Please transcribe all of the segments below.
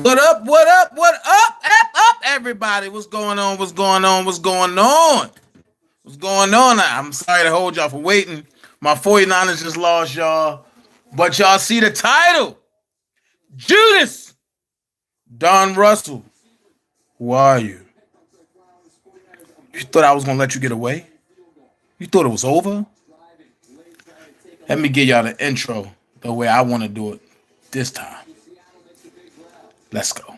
What up? What up? What up, everybody? What's going on? What's going on? What's going on? What's going on? I'm sorry to hold y'all for waiting. My 49ers just lost, y'all. But y'all see the title. Judas. Don Russell. Who are you? You thought I was going to let you get away? You thought it was over? Let me give y'all the intro the way I want to do it this time. Let's go.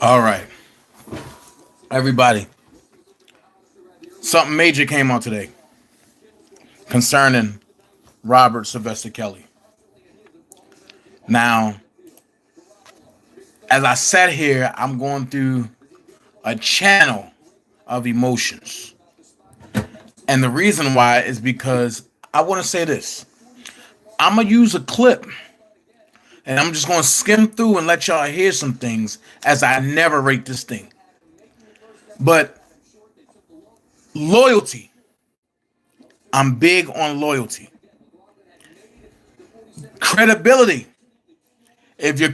All right, everybody. Something major came out today concerning Robert Sylvester Kelly. Now, as I sat here, I'm going through a channel of emotions. And the reason why is because I want to say this. I'm going to use a clip and I'm just going to skim through and let y'all hear some things as I narrate this thing. But loyalty. I'm big on loyalty. Credibility. If you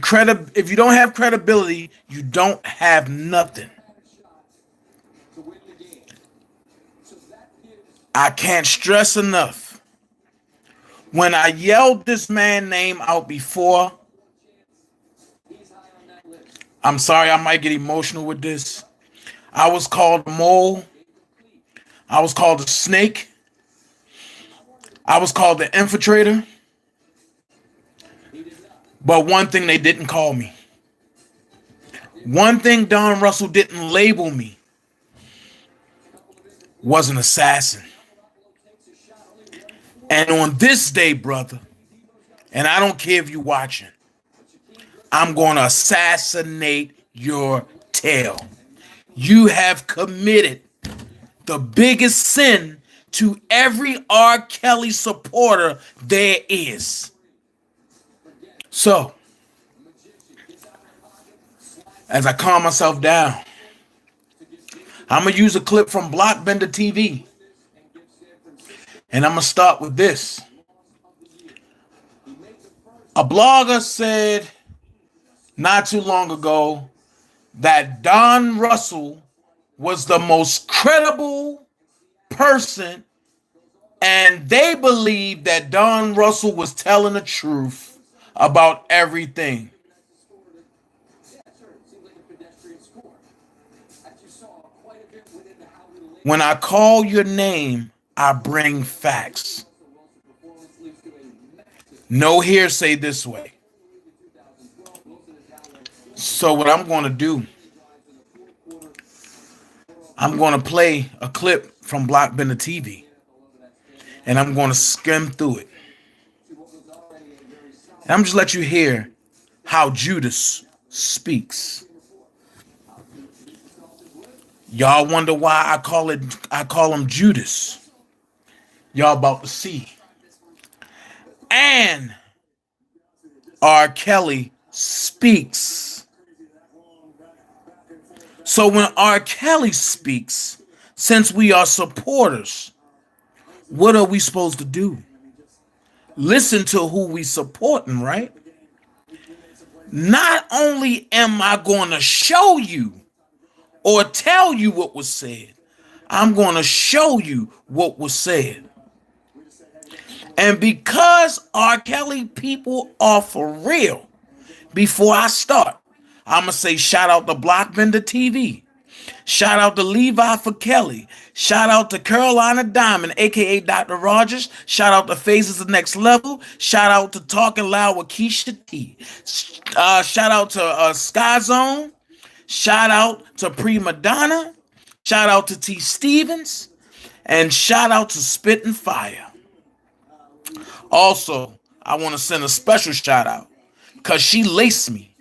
don't have credibility, you don't have nothing. I can't stress enough. When I yelled this man's name out before, I'm sorry, I might get emotional with this. I was called a mole. I was called a snake. I was called the infiltrator. But one thing they didn't call me. One thing Don Russell didn't label me was an assassin. And on this day, brother, and I don't care if you're watching, I'm going to assassinate your tail. You have committed the biggest sin to every R. Kelly supporter there is. So, as I calm myself down, I'm going to use a clip from Blockbender TV. And I'm going to start with this. A blogger said not too long ago that Don Russell was the most credible person, and they believed that Don Russell was telling the truth about everything. When I call your name, I bring facts. No hearsay this way. So what I'm going to do, I'm going to play a clip from Blockbender TV, and I'm going to skim through it. And I'm just let you hear how Judas speaks. Y'all wonder why I call him Judas. Y'all about to see. And R. Kelly speaks. So when R. Kelly speaks, since we are supporters, what are we supposed to do? Listen to who we supporting, right? Not only am I going to show you or tell you what was said, I'm going to show you what was said. And because R. Kelly people are for real, before I start, I'm going to say shout out to Blockbender TV. Shout out to Levi for Kelly. Shout out to Carolina Diamond, a.k.a. Dr. Rogers. Shout out to Phases of Next Level. Shout out to Talking Loud with Keisha T. Shout out to Sky Zone. Shout out to Prima Donna. Shout out to T. Stevens. And shout out to Spit and Fire. Also, I want to send a special shout out because she laced me.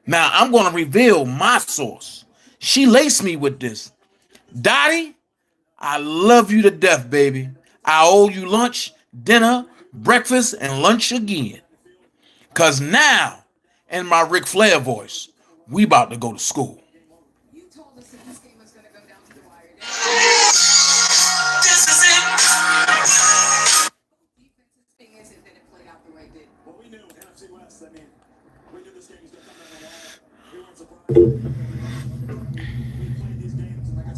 Now, I'm going to reveal my source. She laced me with this. Dottie, I love you to death, baby. I owe you lunch, dinner, breakfast, and lunch again. Because now, in my Ric Flair voice, we about to go to school. You told us that this game was going to go down to the wire. This is it. Defensive thing isn't that it played out the way it did. Well, we knew NFC West. I mean, we knew this game was going to come down the wire. We weren't surprised.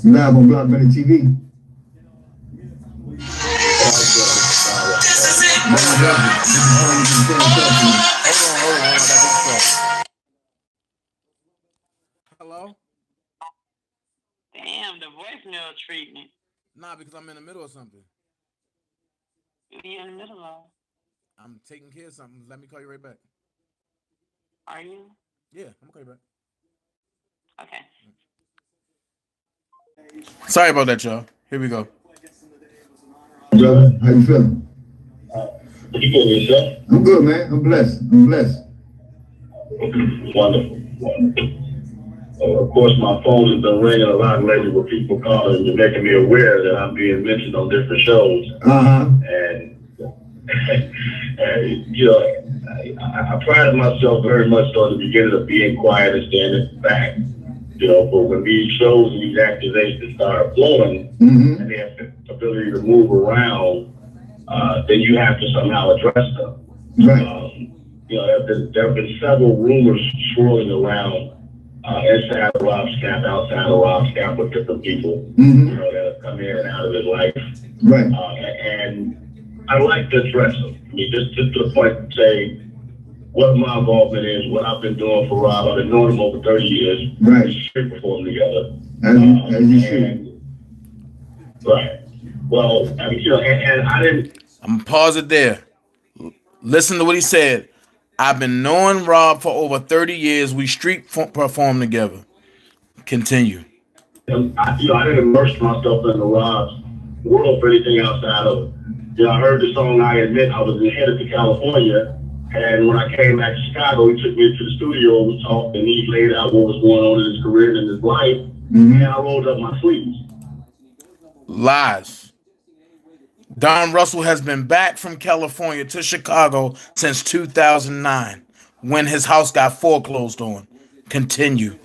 Live on Blockbender TV. Hello? Damn, the voicemail treatment. Nah, because I'm in the middle of something. What are you in the middle of? I'm taking care of something. Let me call you right back. Are you? Yeah, I'm gonna call you back. Okay. Sorry about that, y'all. Here we go. Brother, how you feeling? You feel yourself? I'm good, man. I'm blessed. Wonderful. Of course, my phone has been ringing a lot lately with people calling and making me aware that I'm being mentioned on different shows. And you know, I prided myself very much on the beginning of being quiet and standing back. You know, but when these shows and these accusations start flowing, and they have the ability to move around, then you have to somehow address them. Right. You know, there have been several rumors swirling around inside of Rob's camp, outside of Rob's camp with different people, you know, that have come in and out of his life. Right. And I like to address them. I mean, just to the point to say what my involvement is, what I've been doing for Rob. I've been knowing him over 30 years. Right. We should perform together. As you should. Right. Well, I mean, you know, and I didn't. I'm gonna pause it there. Listen to what he said. I've been knowing Rob for over 30 years. We street perform together. Continue. I didn't immerse myself in the Rob's world for anything outside of it. You know, I heard the song I Admit. I was headed to California. And when I came back to Chicago, he took me into the studio, we talked, and he laid out what was going on in his career and his life, and I rolled up my sleeves. Lies. Don Russell has been back from California to Chicago since 2009. when his house got foreclosed on. Continue.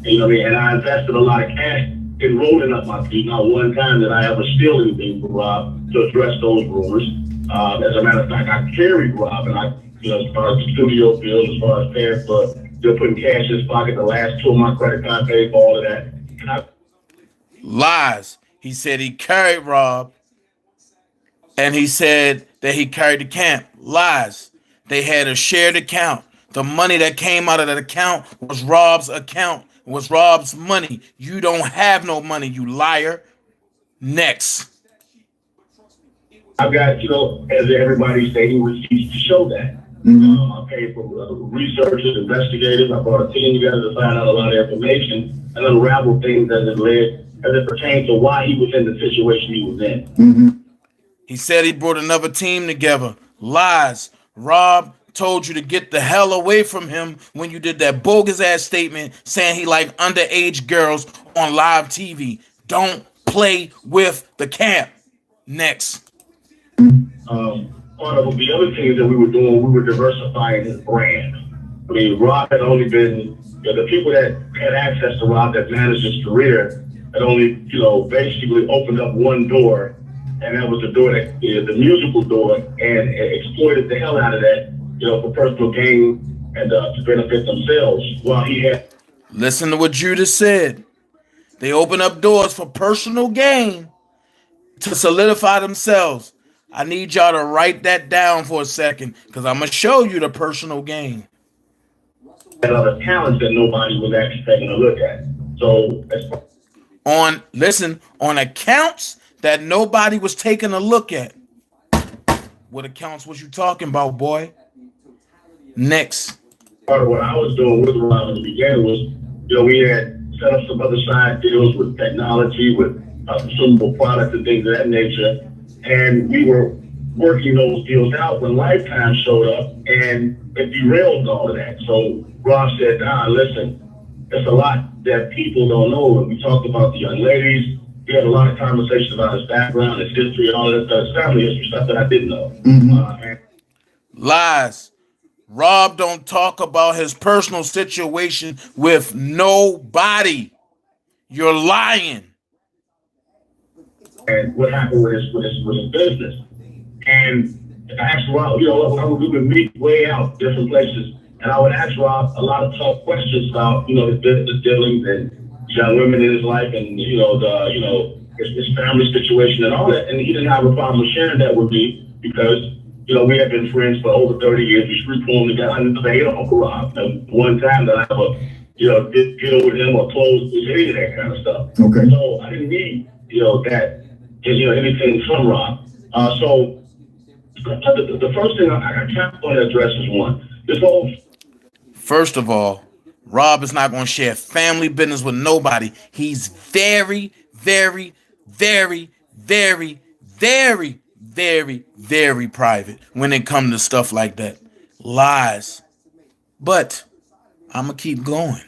You know what I mean? And I invested a lot of cash in rolling up my feet. Not one time did I ever steal anything from Rob to address those rumors. As a matter of fact, I carried Rob, and as far as the studio bills, as far as paying for, putting cash in his pocket, the last 2 of my credit card paid for all of that. Lies. He said he carried Rob, and he said that he carried the camp. Lies. They had a shared account. The money that came out of that account was Rob's account. It was Rob's money. You don't have no money, you liar. Next. I've got, as everybody's stating, receipts to show that. I paid for researchers, investigators. I brought a team together to find out a lot of information and unravel things as it pertains to why he was in the situation he was in. He said he brought another team together. Lies. Rob told you to get the hell away from him when you did that bogus ass statement saying he liked underage girls on live TV. Don't play with the camp. Next. Part of the other things that we were doing, we were diversifying his brand. I mean, Rob had only been, the people that had access to Rob that managed his career had only, basically opened up one door, and that was the door that, the musical door, and exploited the hell out of that, for personal gain and to benefit themselves. While he had. Listen to what Judas said. They open up doors for personal gain to solidify themselves. I need y'all to write that down for a second because I'm going to show you the personal gain. And other talents that nobody was actually taking a look at. So, on accounts that nobody was taking a look at. What accounts was you talking about, boy? Next. Part of what I was doing with Rob in the beginning was, we had set up some other side deals with technology, with consumable products and things of that nature. And we were working those deals out when Lifetime showed up, and it derailed all of that. So Rob said, listen, there's a lot that people don't know. And we talked about the young ladies. We had a lot of conversations about his background, his history, and all that stuff, his family history, stuff that I didn't know. Lies. Rob don't talk about his personal situation with nobody. You're lying. And what happened with his business. And I asked Rob, we would meet way out different places, and I would ask Rob a lot of tough questions about, his business dealings and young women in his life, and his family situation and all that. And he didn't have a problem sharing that with me because we had been friends for over 30 years. We street formed together. I didn't say Uncle Rob. And one time that I ever did deal with him or close any of that kind of stuff. Okay. So I didn't need that. Anything from Rob. So the first thing I kind of want to address is one. This whole. First of all, Rob is not going to share family business with nobody. He's very, very, very, very, very, very, very private when it comes to stuff like that. Lies. But I'm going to keep going.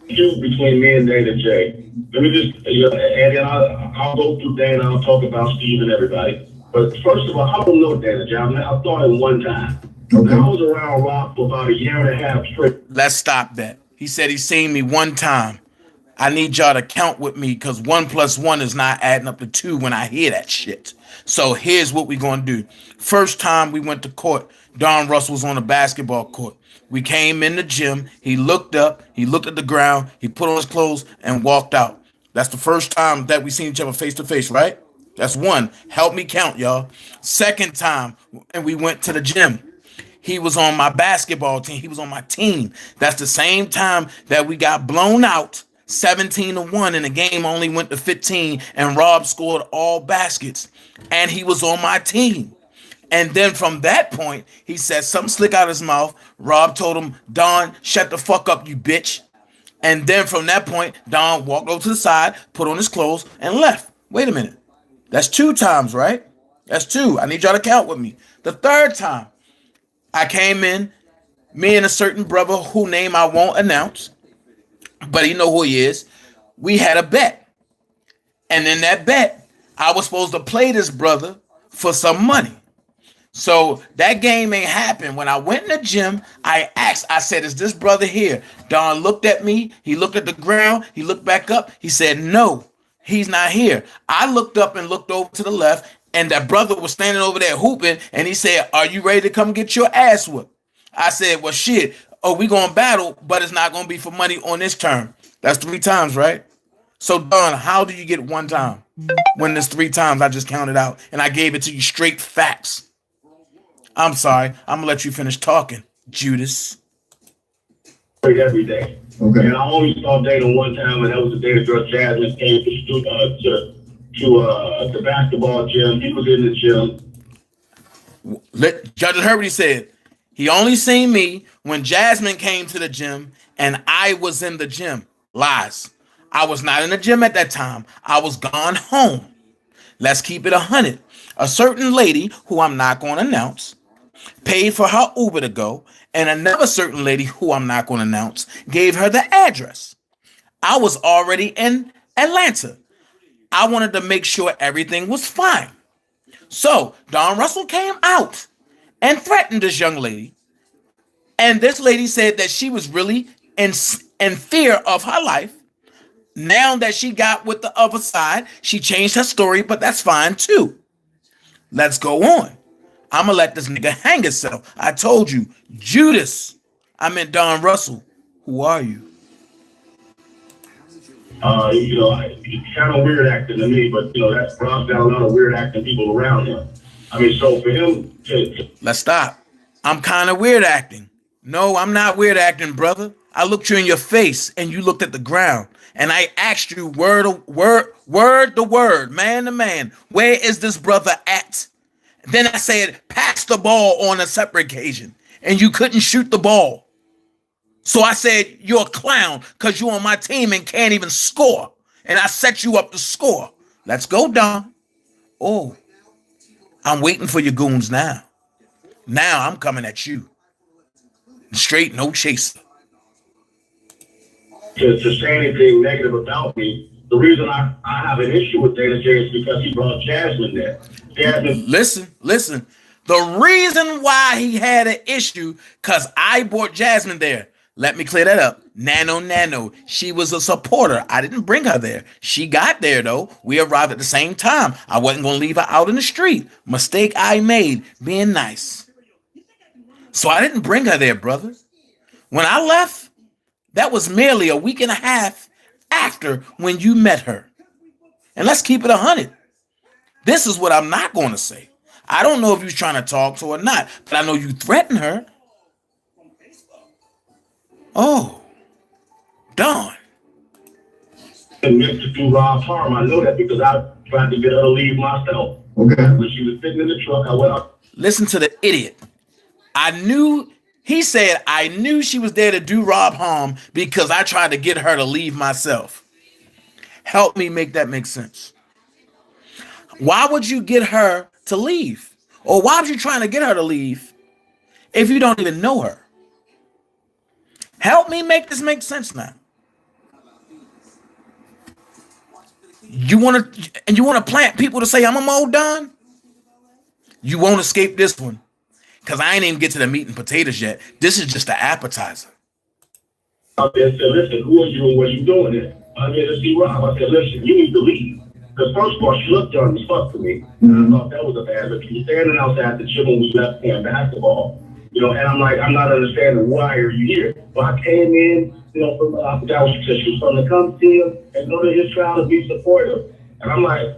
Between me and Dana J. Let me just, and then I'll go through Dana, I'll talk about Steve and everybody. But first of all, I don't know Dana J. I thought him one time. Okay. I was around Rob for about a year and a half straight. Let's stop that. He said he's seen me one time. I need y'all to count with me because 1 + 1 is not adding up to 2 when I hear that shit. So here's what we're going to do. First time we went to court, Don Russell was on the basketball court. We came in the gym. He looked up. He looked at the ground. He put on his clothes and walked out. That's the first time that we seen each other face to face, right? That's one. Help me count, y'all. Second time, and we went to the gym. He was on my basketball team. He was on my team. That's the same time that we got blown out 17-1 and the game only went to 15 and Rob scored all baskets and he was on my team. And then from that point, he said something slick out of his mouth. Rob told him, Don, shut the fuck up, you bitch. And then from that point, Don walked over to the side, put on his clothes, and left. Wait a minute. That's 2 times, right? That's 2. I need y'all to count with me. The third time, I came in, me and a certain brother whose name I won't announce, but you know who he is. We had a bet. And in that bet, I was supposed to play this brother for some money. So that game ain't happened. When I went in the gym, I asked, I said, is this brother here? Don looked at me. He looked at the ground. He looked back up. He said, no, he's not here. I looked up and looked over to the left, and that brother was standing over there hooping, and he said, are you ready to come get your ass whooped? I said, well, shit. Oh, we going to battle, but it's not going to be for money on this term. That's 3 times, right? So, Don, how do you get 1 time when there's 3 times I just counted out, and I gave it to you straight facts? I'm sorry. I'm gonna let you finish talking, Judas. Every day. Okay. And I only saw Dana one time, and that was the day the girl Jasmine came to the basketball gym. He was in the gym. Judge heard what he said. He only seen me when Jasmine came to the gym, and I was in the gym. Lies. I was not in the gym at that time. I was gone home. Let's keep it 100. A certain lady, who I'm not going to announce, paid for her Uber to go, and another certain lady, who I'm not going to announce, gave her the address. I was already in Atlanta. I wanted to make sure everything was fine. So Don Russell came out and threatened this young lady. And this lady said that she was really in fear of her life. Now that she got with the other side, she changed her story, but that's fine too. Let's go on. I'm going to let this nigga hang himself. I told you, Judas. I meant Don Russell. Who are you? He's kind of weird acting to me, but, that's Rob's got a lot of weird acting people around him. I mean, so for him to... Let's stop. I'm kind of weird acting. No, I'm not weird acting, brother. I looked you in your face and you looked at the ground. And I asked you word to word, man to man, where is this brother at? Then I said, pass the ball on a separate occasion, and you couldn't shoot the ball. So I said, you're a clown because you're on my team and can't even score. And I set you up to score. Let's go, Don. Oh, I'm waiting for your goons now. Now I'm coming at you. Straight, no chaser. To say anything negative about me, the reason I have an issue with Dana J is because he brought Jasmine there. Listen. The reason why he had an issue, because I brought Jasmine there. Let me clear that up. Nano. She was a supporter. I didn't bring her there. She got there, though. We arrived at the same time. I wasn't going to leave her out in the street. Mistake I made, being nice. So I didn't bring her there, brother. When I left, that was merely a week and a half after when you met her. And let's keep it 100. This is what I'm not going to say. I don't know if you're trying to talk to her or not, but I know you threatened her. Oh, Don. Meant to do Rob harm. I know that because I tried to get her to leave myself. Okay. When she was sitting in the truck, I went up. Listen to the idiot. He said, I knew she was there to do Rob harm because I tried to get her to leave myself. Help me make that make sense. Why would you get her to leave? Or why was you trying to get her to leave if you don't even know her? Help me make this make sense now. You want to plant people to say I'm a Mo Don? You won't escape this one. Because I ain't even get to the meat and potatoes yet. This is just the appetizer. I said, listen, who are you and what are you doing there? I'm here to see Rob. I said, listen, you need to leave. Because first of all, she looked young as fuck to me. And I thought that was a bad look. She was standing outside the gym when we left playing basketball. And I'm like, I'm not understanding why are you here? Well, I came in, from, I forgot what she said. She was going to come see him and go to his trial to be supportive. And I'm like,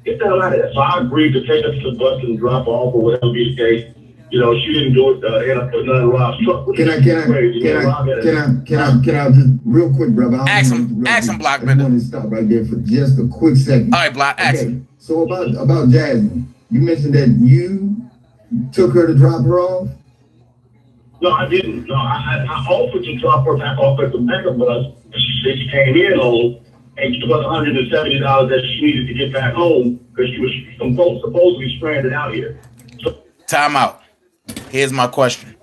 get the hell out of there. So I agreed to take her to the bus and drop her off or whatever be the case. She didn't do it, and I put none of Rob's truck. Can I just real quick, brother? Ask him, Block, I want to stop right there for just a quick second. All right, Block, ask him. So about Jasmine, you mentioned that you took her to drop her off? No, I didn't. No, I offered to drop her back off at the backup bus. She said she came in home, and it was $170 that she needed to get back home because she was supposedly stranded out here. Time out. Here's my question.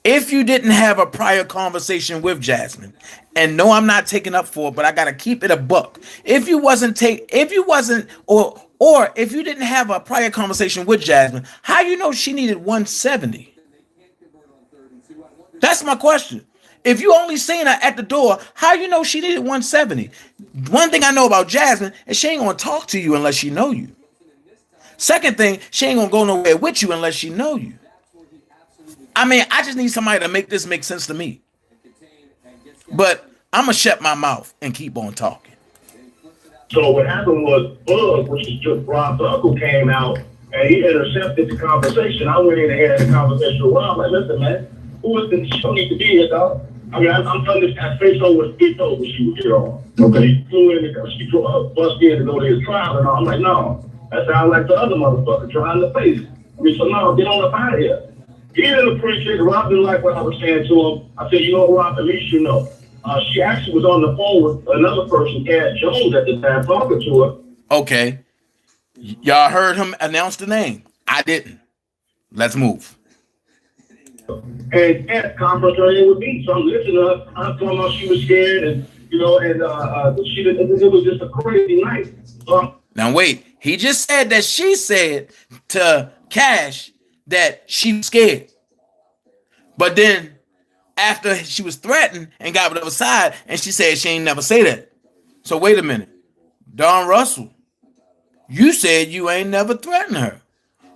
If you didn't have a prior conversation with Jasmine, and no, I'm not taking up for it, but I gotta keep it a buck. If you wasn't Or if you didn't have a prior conversation with Jasmine, how you know she needed 170? That's my question. If you only seen her at the door, how you know she needed 170? One thing I know about Jasmine is she ain't gonna talk to you unless she know you. Second thing, she ain't gonna go nowhere with you unless she know you. I mean, I just need somebody to make this make sense to me. But I'm gonna shut my mouth and keep on talking. So what happened was Bug, which is just Rob's uncle, came out and he intercepted the conversation. I went in and had a conversation with Rob. Like, listen, man, who is this? She don't need to be here, dog. I mean, I'm telling this guy face over was get over she was here on. Okay. He flew in and she bust in to go to his trial and all. I'm like, no, that sounds like the other motherfucker trying to face. I mean, so no, get on up out of here. He didn't appreciate it. Rob didn't like what I was saying to him. I said, you know what, Rob, at least you know. She actually was on the phone with another person, Cat Jones, at the time, talking to her. Okay. Y'all heard him announce the name. I didn't. Let's move. And Cat confronted with me. So I'm listening to her. I'm talking about she was scared and, you know, and it was just a crazy night. Now, wait. He just said that she said to Cash that she was scared. But then after she was threatened and got with the other side, and she said she ain't never say that. So wait a minute. Don Russell, you said you ain't never threatened her.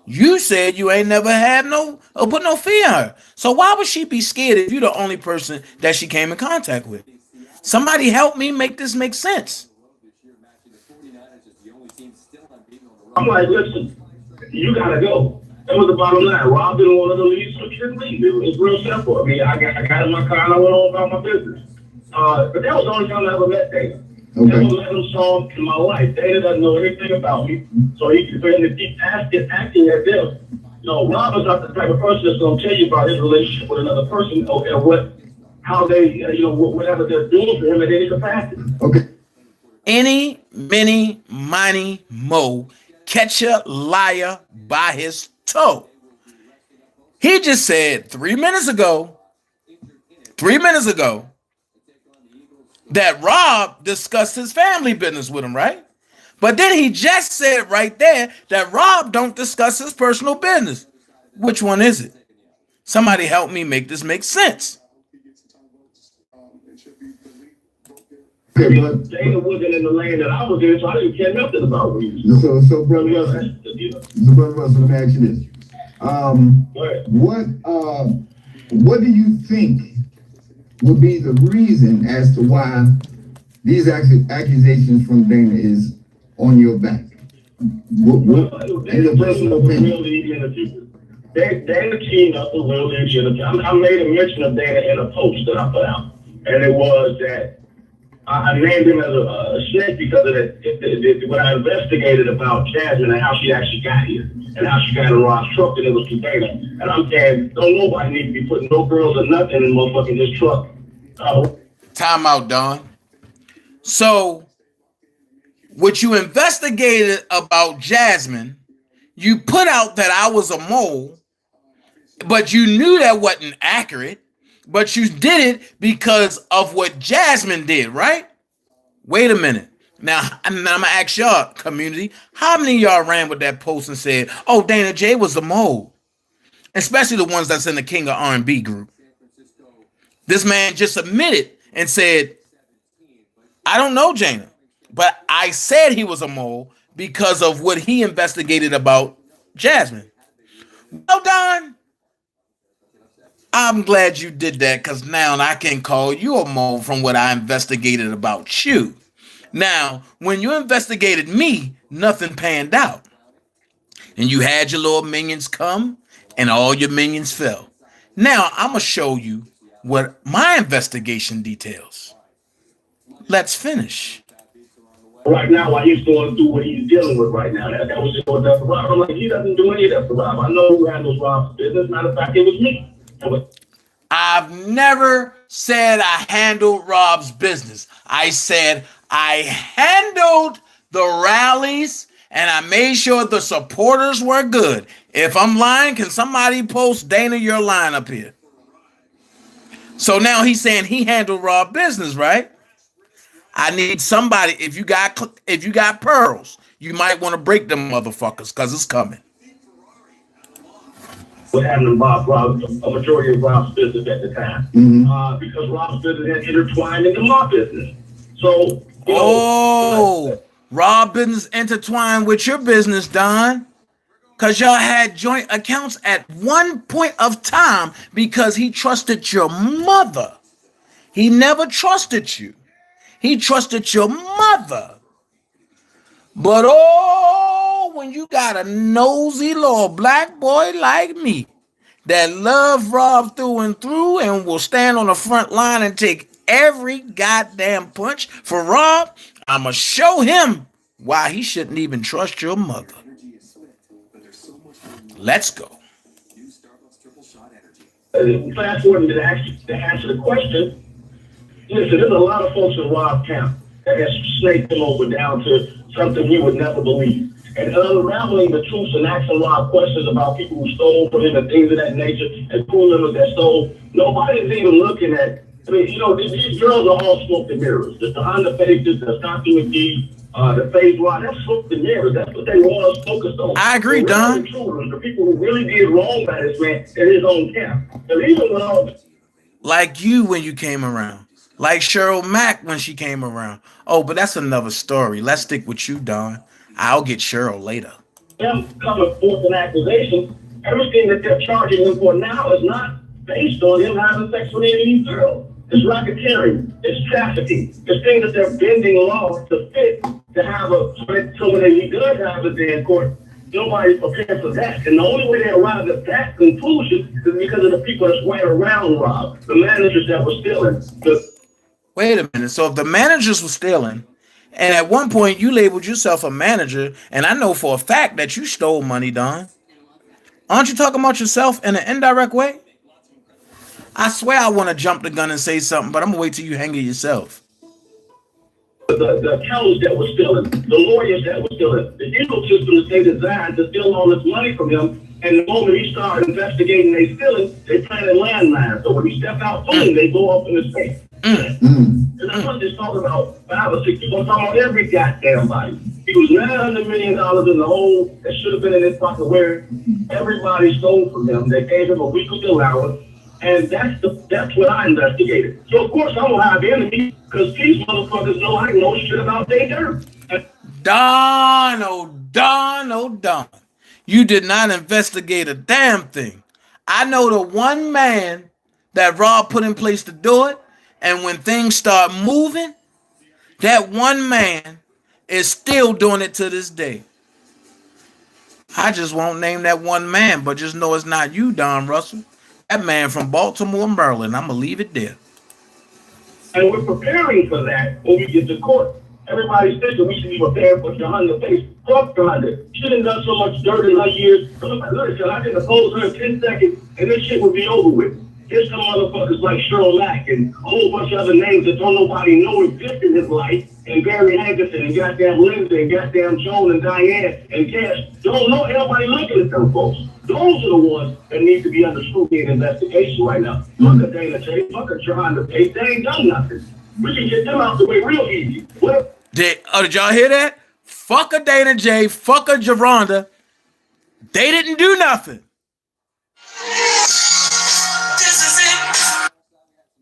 You said you ain't never had put no fear in her. So why would she be scared if you're the only person that she came in contact with? Somebody help me make this make sense. I'm like, listen, you gotta go. That was the bottom line. Rob didn't want her to leave, so she didn't leave. It's real simple. I mean, I got in my car and I went on about my business. But that was the only time I ever met Dana. Okay. That was the only song in my life. Dana doesn't know anything about me, so he can keep acting as if. You know, Rob is not the type of person that's going to tell you about his relationship with another person or how they, whatever they're doing for him in any capacity. Okay. Any, many, miny, mo, catch a liar by his toe. He just said 3 minutes ago that Rob discussed his family business with him, right? But then he just said right there that Rob don't discuss his personal business. Which one is it? Somebody help me make this make sense. Okay, but Dana wasn't in the lane that I was in, so I didn't care nothing about me. so brother Russell, let me ask you this. What do you think would be the reason as to why these accusations from Dana is on your back? What in your personal opinion? Dana teamed up with Real Leadership. I made a mention of Dana in a post that I put out, and it was that I named him as a snake because of when I investigated about Jasmine and how she actually got here and how she got in Rob's truck, and it was through Dana. And I'm saying, don't nobody need to be putting no girls or nothing in motherfucking this truck. Time out, Don. So, what you investigated about Jasmine, you put out that I was a mole, but you knew that wasn't accurate, but you did it because of what Jasmine did, right? Wait a minute. Now, I'm going to ask y'all, community, how many of y'all ran with that post and said, oh, Dana J was the mole? Especially the ones that's in the King of R&B group. This man just admitted and said, I don't know Jana, but I said he was a mole because of what he investigated about Jasmine. Well, Don, I'm glad you did that because now I can call you a mole from what I investigated about you. Now, when you investigated me, nothing panned out. And you had your little minions come and all your minions fell. Now, I'm going to show you what my investigation details. Let's finish. Right now, while he's going through what he's dealing with right now, that was just what that's Rob. I'm like, he doesn't do any of that for Rob. I know who handles Rob's business. Matter of fact, it was me. I've never said I handled Rob's business. I said I handled the rallies and I made sure the supporters were good. If I'm lying, can somebody post Dana your line up here? So now he's saying he handled Rob's business, right? I need somebody. If you got pearls, you might want to break them motherfuckers because it's coming. Was having Rob a majority of Rob's business at the time, because Rob's business had intertwined into my business. So, Rob business intertwined with your business, Don, because y'all had joint accounts at one point of time because he trusted your mother. He never trusted you. He trusted your mother. But when you got a nosy little black boy like me that love Rob through and through and will stand on the front line and take every goddamn punch for Rob, I'ma show him why he shouldn't even trust your mother. Let's go. Fast forward to answer the question. Listen, there's a lot of folks in Rob camp that has snaked him over down to something you would never believe. And unraveling the truths and asking Rob questions about people who stole from him and things of that nature and poor members that stole. Nobody's even looking at, these girls are all smoke and mirrors. The Honda Faces, the Stocky McGee, the Phase Y, that's smoke and mirrors. That's what they want us focused on. I agree, Don. The people who really did wrong by this man in his own camp. And even when all like you when you came around. Like Cheryl Mack when she came around. Oh, but that's another story. Let's stick with you, Don. I'll get Cheryl later. Them coming forth an accusation, everything that they're charging him for now is not based on him having sex with any of these girls. It's racketeering, it's trafficking, it's things that they're bending law to fit to have so when he does have a day in court, nobody's prepared for that. And the only way they arrived at that conclusion is because of the people that's right around Rob, the managers that were stealing. Wait a minute. So if the managers were stealing, and at one point you labeled yourself a manager, and I know for a fact that you stole money, Don, aren't you talking about yourself in an indirect way? I swear I want to jump the gun and say something, but I'm going to wait till you hang it yourself. The accountants that were stealing, the lawyers that were stealing, the ecosystem that they designed to steal all this money from him. And the moment he started investigating they stealing, they planted landmines. So when he stepped out, boom, they go up in his face. And that's what they're talking about 5 or 6 people. I'm talking about every goddamn body. He was $900 million in the hole that should have been in his pocket where everybody stole from him. They gave him a weekly allowance. And that's what I investigated. So of course I'm gonna have enemies because these motherfuckers know I know shit about their dirt. Don, oh Don. You did not investigate a damn thing. I know the one man that Rob put in place to do it, and when things start moving, that one man is still doing it to this day. I just won't name that one man, but just know it's not you, Don Russell. That man from Baltimore, Maryland. I'm going to leave it there. And we're preparing for that when we get to court. Everybody's thinking we should be prepared for Honda face. Fuck Honda. She done done so much dirt in her years. Listen, I can oppose her in 10 seconds and this shit would be over with. Here's some motherfuckers like Cheryl Mack and a whole bunch of other names that don't nobody know exist in his life. And Barry Hankerson and goddamn Lindsay and goddamn Joan and Diane and Cash. Don't know anybody looking at them folks. Those are the ones that need to be under scrutiny and investigation right now. Look at Dana J. Fuck at Honda face. They ain't done nothing. We can get them out the way real easy. Did y'all hear that? Fuck a Dana J. Fuck a Geronda. They didn't do nothing.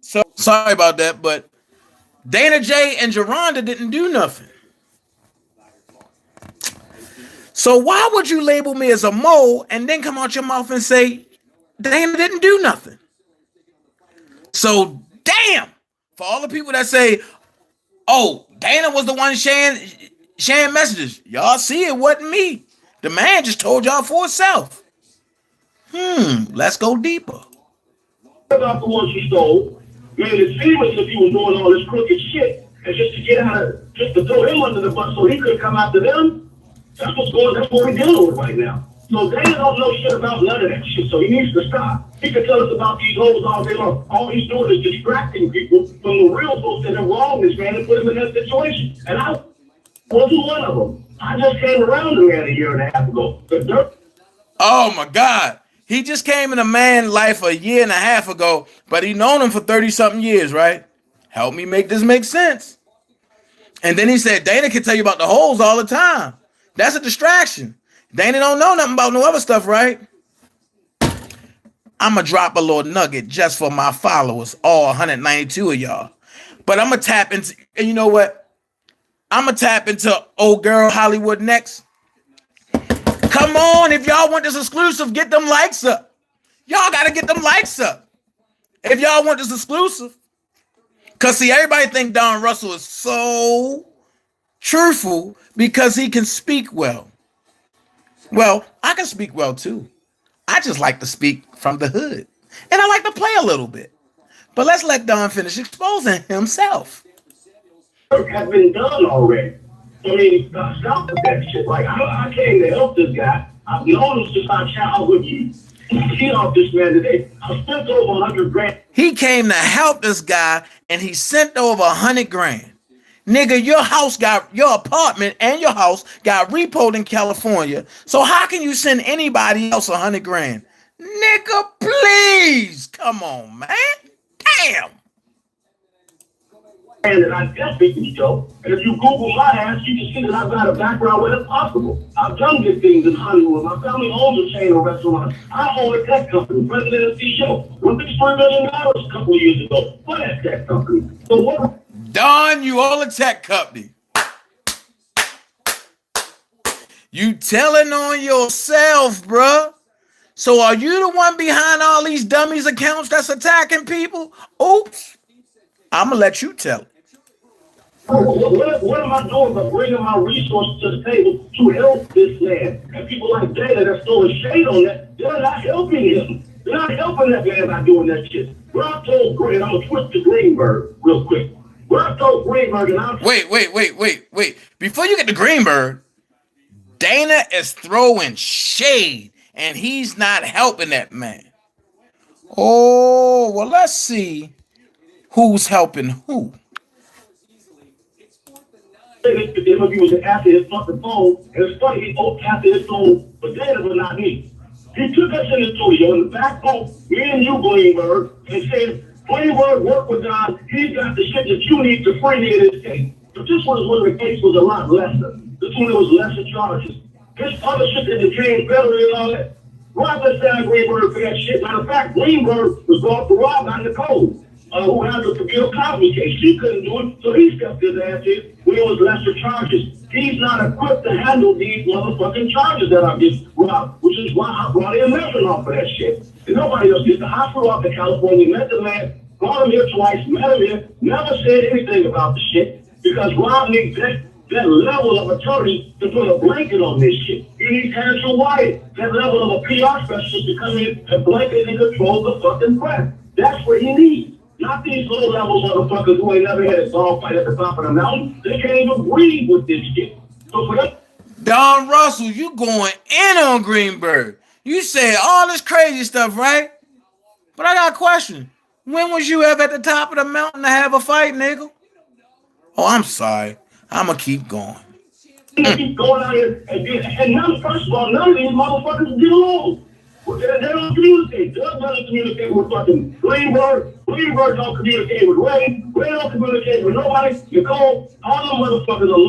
So sorry about that, but Dana J and Geronda didn't do nothing. So why would you label me as a mole and then come out your mouth and say Dana didn't do nothing? So damn, for all the people that say, oh, Dana was the one sharing messages. Y'all see it wasn't me. The man just told y'all for himself. Let's go deeper. About the ones you stole, man, it seemed as if he was doing all this crooked shit, and just to get out of, just to throw him under the bus so he could come after them. That's what we're dealing with right now. So Dana don't know shit about none of that shit, so he needs to stop. He can tell us about these hoes all day long. All he's doing is distracting people from the real folks that have wronged this man and put him in that situation. And I wasn't one of them. I just came around the man a year and a half ago. Oh my God. He just came in a man's life a year and a half ago, but he known him for 30-something years, right? Help me make this make sense. And then he said, Dana can tell you about the hoes all the time. That's a distraction. Dana don't know nothing about no other stuff, right? I'm going to drop a little nugget just for my followers, all 192 of y'all. But I'm going to tap into, and you know what? I'm going to tap into old girl Hollywood next. Come on, if y'all want this exclusive, get them likes up. Y'all got to get them likes up. If y'all want this exclusive. Because, see, everybody think Don Russell is so truthful because he can speak well. Well, I can speak well, too. I just like to speak from the hood. And I like to play a little bit. But let's let Don finish exposing himself. Work has been done already. I mean, stop with that shit. Like, I came to help this guy. I've known him since my childhood years. He off this man today. I spent over 100 grand. He came to help this guy, and he sent over 100 grand. Nigga, your apartment and your house got repoed in California. So how can you send anybody else 100 grand? Nigga, please. Come on, man. Damn. And I definitely can show. And if you Google my ass, you can see that I've got a background where it's possible. I've done good things in Hollywood. My family owns a chain of restaurants. I own a tech company, president and CEO. We fixed $3 million a couple of years ago for that tech company. So what? Don, you own a tech company. You telling on yourself, bruh. So are you the one behind all these dummies accounts that's attacking people? Oops. I'm going to let you tell it. What am I doing but bringing my resources to the table to help this man? And people like Dana that's throwing shade on that, they're not helping him. They're not helping that man by doing that shit. Where I told Green, I'm going to twist to Greenberg real quick. Where I told Greenberg and I'm... Wait. Before you get to Greenberg, Dana is throwing shade and he's not helping that man. Oh, well, let's see who's helping who. The interview was after his fucking phone, and it's funny, he after his phone, but Dana was not me. He took us in the studio in the back room, me and you, Greenberg, and said, Greenberg, work with Don, he's got the shit that you need to free me in this case. But this was when the case was a lot lesser. This one there was lesser charges. This other shit that became better and all that. Rob let down Greenberg for that shit. Matter of fact, Greenberg was brought to Rob out in the cold. Who handled the Bill Cosby case. She couldn't do it, so he stepped his ass in when it was lesser charges. He's not equipped to handle these motherfucking charges that I just brought, which is why I brought in Ment off for that shit. And nobody else did. The hospital off in California met the man, brought him here twice, met him here, never said anything about the shit because Rob needs that level of attorney to put a blanket on this shit. He needs Hansel Wyatt, that level of a PR specialist to come in and blanket and control the fucking press. That's what he needs. Not these low level motherfuckers who ain't never had a dog fight at the top of the mountain. They can't even breathe with this shit. So for that, Don Russell, you going in on Greenberg. You said all this crazy stuff, right? But I got a question. When was you ever at the top of the mountain to have a fight, nigga? Oh, I'm sorry. I'm going to keep going. they keep going out here and none, first of all, none of these motherfuckers get along. They don't communicate. Doug doesn't communicate with fucking Greenberg. Greenberg don't communicate with Ray. Ray don't communicate with nobody. Nicole, all them motherfuckers are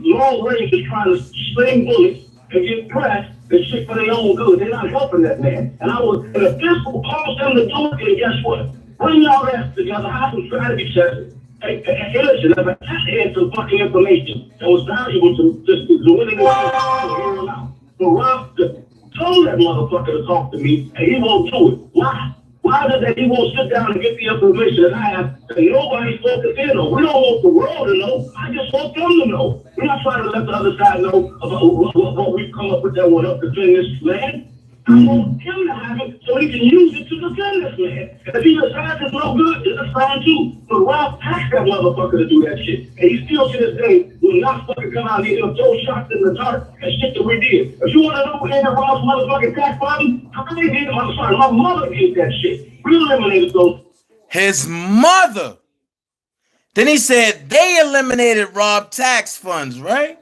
long range just trying to sling bullets and get pressed and shit for their own good. They're not helping that man. And if this will cause them to do it, then guess what? Bring y'all ass together, have some strategy sessions. Hey, listen, if I had some fucking information that was valuable to winning this out. So Rob, told that motherfucker to talk to me, and he won't do it. Why? Why is it that he won't sit down and get the information that I have and nobody's focused in on? We don't want the world to know. I just want them to know. We're not trying to let the other side know about what we've come up with that will help defend this man. I want him to have it so he can use it to defend this man. And if he decides it's no good, it's fine too. But Rob asked that motherfucker to do that shit. And he still to this day will not fucking come out here and throw shots in the dark and shit that we did. If you want to know who ended Rob's motherfucking tax body, my mother did that shit. We eliminated those. His mother. Then he said they eliminated Rob tax funds, right?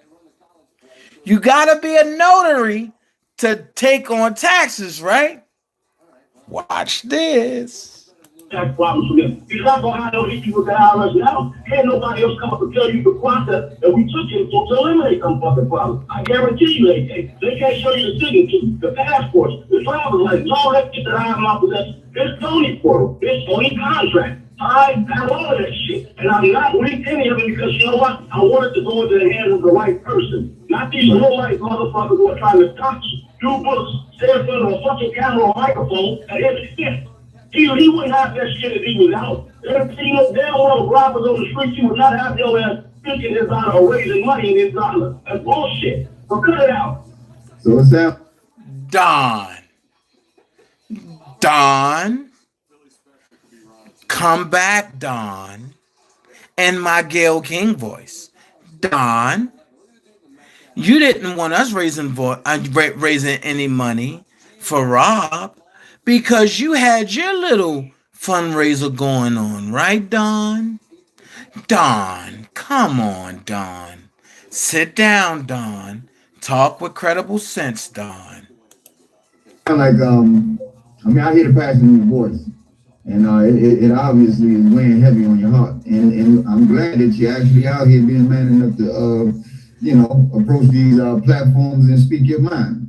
You got to be a notary to take on taxes, right? Watch this. tax problems for them. He's not going to have no issue with the IRS now. Can't nobody else come up and tell you the process that we took him to eliminate some fucking problems. I guarantee you they can't show you the signature, the passports, the driver's license, all that shit that I have in my possession. It's Tony portal. It's Tony contract. I have all of that shit. And I'm not leaked any of it because you know what? I want it to go into the hands of the right person. Not these low-life motherfuckers who are trying to touch, do books, stay in front of a fucking camera or microphone at every step. He wouldn't have that shit if he was out. You know, damn well robbers on the streets, he would not have your ass thinking his dollar or raising money in his dollar. That's bullshit. So cut it out. So what's that? Don. Come back, Don. And my Gayle King voice. Don. You didn't want us raising any money for Rob because you had your little fundraiser going on, right, Don? Don, come on, Don. Sit down, Don. Talk with credible sense, Don. Like, I mean, I hear the passion in your voice, and it obviously is weighing heavy on your heart. And I'm glad that you're actually out here being man enough to, you know, approach these platforms and speak your mind.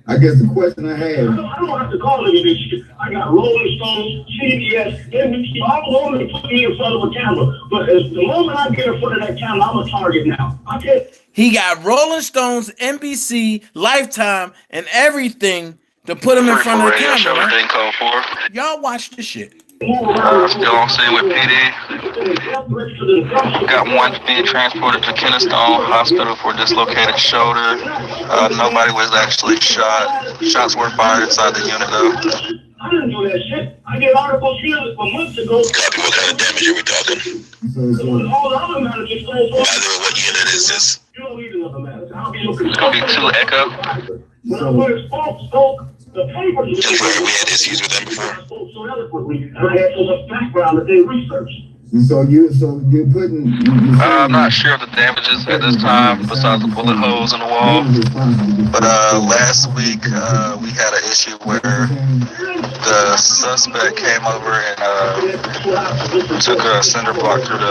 I guess the question I have... I don't have to call any of this shit. I got Rolling Stones, CBS, NBC, all of them put me in front of a camera. But the moment I get in front of that camera, I'm a target now. I can't... He got Rolling Stones, NBC, Lifetime, and everything to put him in front of the camera. Right? Y'all watch this shit. Still on scene with PD. Got one being transported to Kennestone Hospital for dislocated shoulder. Nobody was actually shot. Shots were fired inside the unit though. I didn't do that shit. I get articles here for months ago. Copy, what kind of damage are we talking? All the other managers told us. What unit is this? You don't need another manager. It's gonna be 2 Echo. When it's spoke, the papers... We had issues with them before. So eloquently, and I had so much background that they researched. So you're putting... I'm not sure of the damages at this time, besides the bullet holes in the wall. But last week, we had an issue where the suspect came over and took a cinder block through the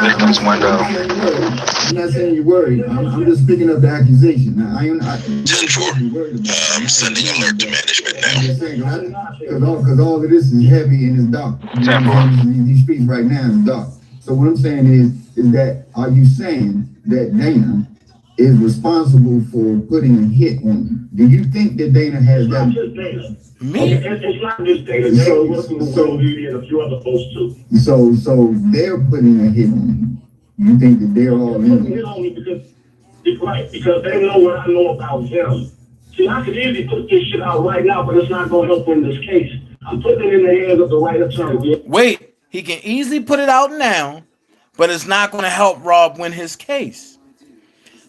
victim's window. I'm not saying you're worried. I'm just picking up the accusation. Now, I'm 10-4. I'm sending alert to management now. Because all of this is heavy and it's dark. 10-4. These streets right now is dark. So what I'm saying is that, are you saying that Dana is responsible for putting a hit on you? Do you think that Dana has that? It's not just Dana. Me? It's not just Dana. Dana working with Rudy and a few other folks too. So they're putting a hit on you. You think that they're all in it? Hit on me because it's right, because they know what I know about them. See, I could easily put this shit out right now, but it's not going to help in this case. I'm putting it in the hands of the right attorney. Wait. He can easily put it out now, but it's not going to help Rob win his case.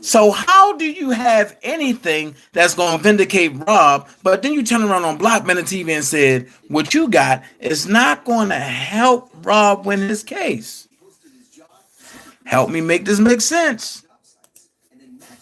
So how do you have anything that's going to vindicate Rob, but then you turn around on Block Minute TV and said, what you got is not going to help Rob win his case? Help me make this make sense.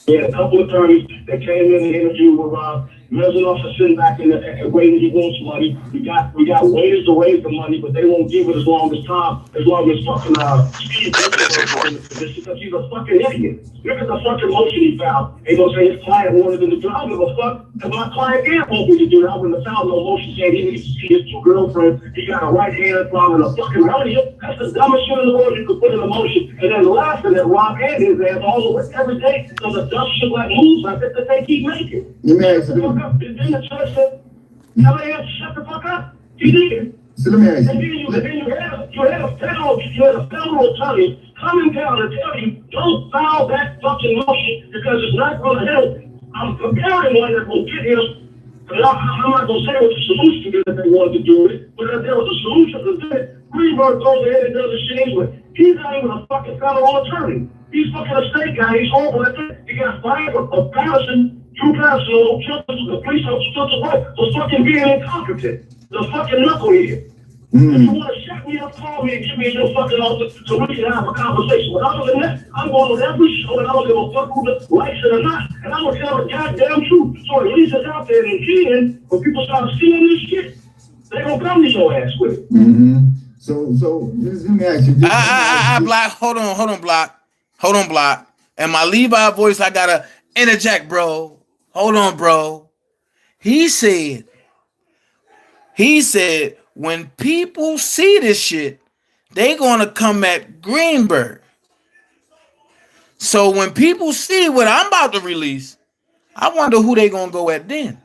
We had a couple of attorneys that came in and interviewed with Rob. Imagine officer sitting back in the waiting, he wants money. We got ways to raise the money, but they won't give it as long as fucking Steve. Because he's a fucking idiot. Look at the fucking motion he filed. They gonna say his client wanted him to do. I don't give a fuck. If my client did want me to do that, I wouldn't have filed no motion saying he needs to see his 2 girlfriends. He got a right hand problem and a fucking hernia. That's the dumbest shit in the world you could put in a motion. And then laughing at Rob and his ass all over every day. So the dumb shit like moves like that they keep making. Let me ask you. Then the judge said, tell me to shut the fuck up. He did. So let me ask you. And then you had a federal attorney coming down and tell you, don't file that fucking motion because it's not going to help. I'm preparing one that will get him. I'm not going to say what the solution is if they wanted to do it, but if there was a solution to it, Greenberg goes ahead and does the shit anyway. He's not even a fucking federal attorney. He's fucking a state guy. He's horrible at that. He got fired for Patterson. Two Patterson, the police officer was fucking being incompetent. The fucking knucklehead. If you want to shut me up, call me and give me your fucking office so we can have a conversation. But other than that, I'm going on every show and I don't give a fuck who likes it or not. And I'm going to tell the goddamn truth. So at least it's out there in the for people start seeing this shit. They gonna come to your ass with it. So let me ask you. Block. Hold on, Block. And my Levi voice, I gotta interject, bro. Hold on, bro. He said, when people see this shit, they gonna come at Greenberg. So when people see what I'm about to release, I wonder who they gonna go at then.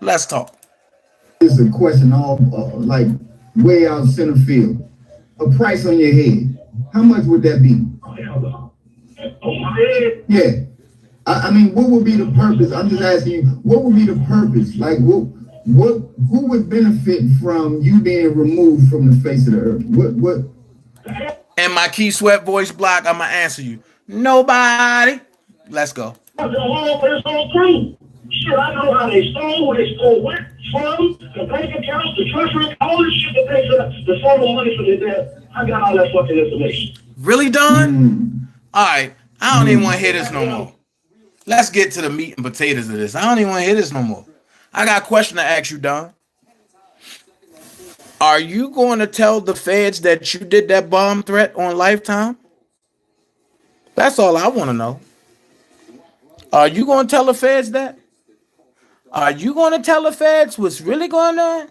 Let's talk. This is a question all like way out center field. A price on your head. How much would that be? On my head? Yeah. I mean, what would be the purpose? I'm just asking you, what would be the purpose? Like, who would benefit from you being removed from the face of the earth? What? And my Key Sweat voice block, I'm gonna answer you. Nobody. Let's go. It's all true. Shit, I know how they stole, where they stole what from, the bank accounts, the treasury, all this shit that they said, the formal money for their debt. I got all that fucking information. Really, Don? All right. I don't even want to hear this no more. Let's get to the meat and potatoes of this. I don't even want to hear this no more. I got a question to ask you, Don. Are you going to tell the feds that you did that bomb threat on Lifetime? That's all I want to know. Are you going to tell the feds that? Are you going to tell the feds what's really going on?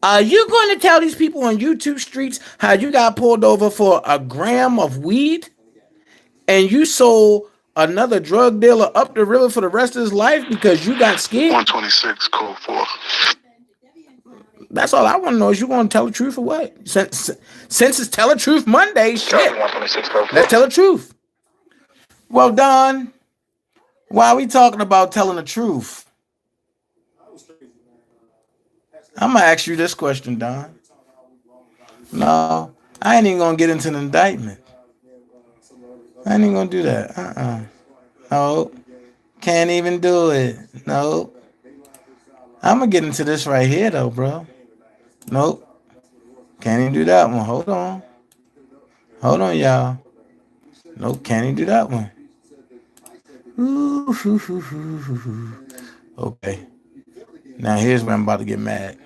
Are you going to tell these people on YouTube streets how you got pulled over for a gram of weed and you sold another drug dealer up the river for the rest of his life because you got scared? 126, code 4. That's all I want to know. Is you going to tell the truth or what? Since it's Tell the Truth Monday, shit. Let's tell the truth. Well, Don, why are we talking about telling the truth? I'm going to ask you this question, Don. No, I ain't even going to get into the indictment. I ain't even going to do that. No, can't even do it. No. I'm going to get into this right here, though, bro. Nope. Can't even do that one. Hold on, y'all. Nope, can't even do that one. Okay. Now here's where I'm about to get mad.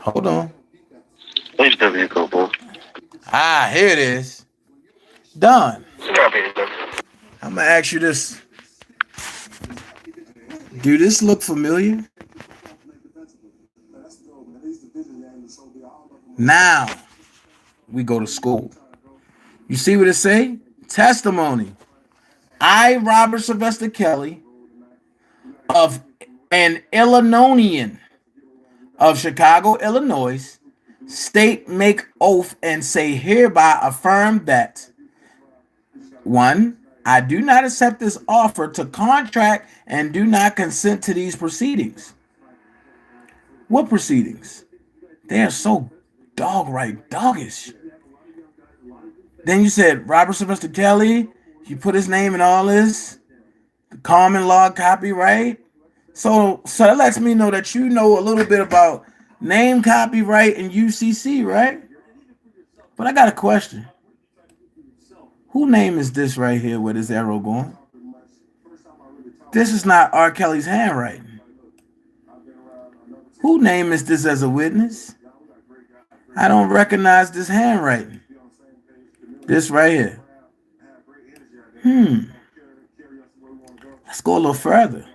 Hold on. Here it is. Done. I'm gonna ask you this. Do this look familiar? Now we go to school. You see what it say? Testimony. I, Robert Sylvester Kelly, of an Illinoisan of Chicago, Illinois, state, make oath, and say hereby affirm that 1. I do not accept this offer to contract and do not consent to these proceedings. What proceedings? They are so doggish. Then you said Robert Sylvester Kelly. You put his name in all this. The common law copyright. So that lets me know that you know a little bit about name copyright and UCC, right? But I got a question. Who name is this right here with this arrow going? This is not R. Kelly's handwriting. Who name is this as a witness? I don't recognize this handwriting. This right here. Let's go a little further.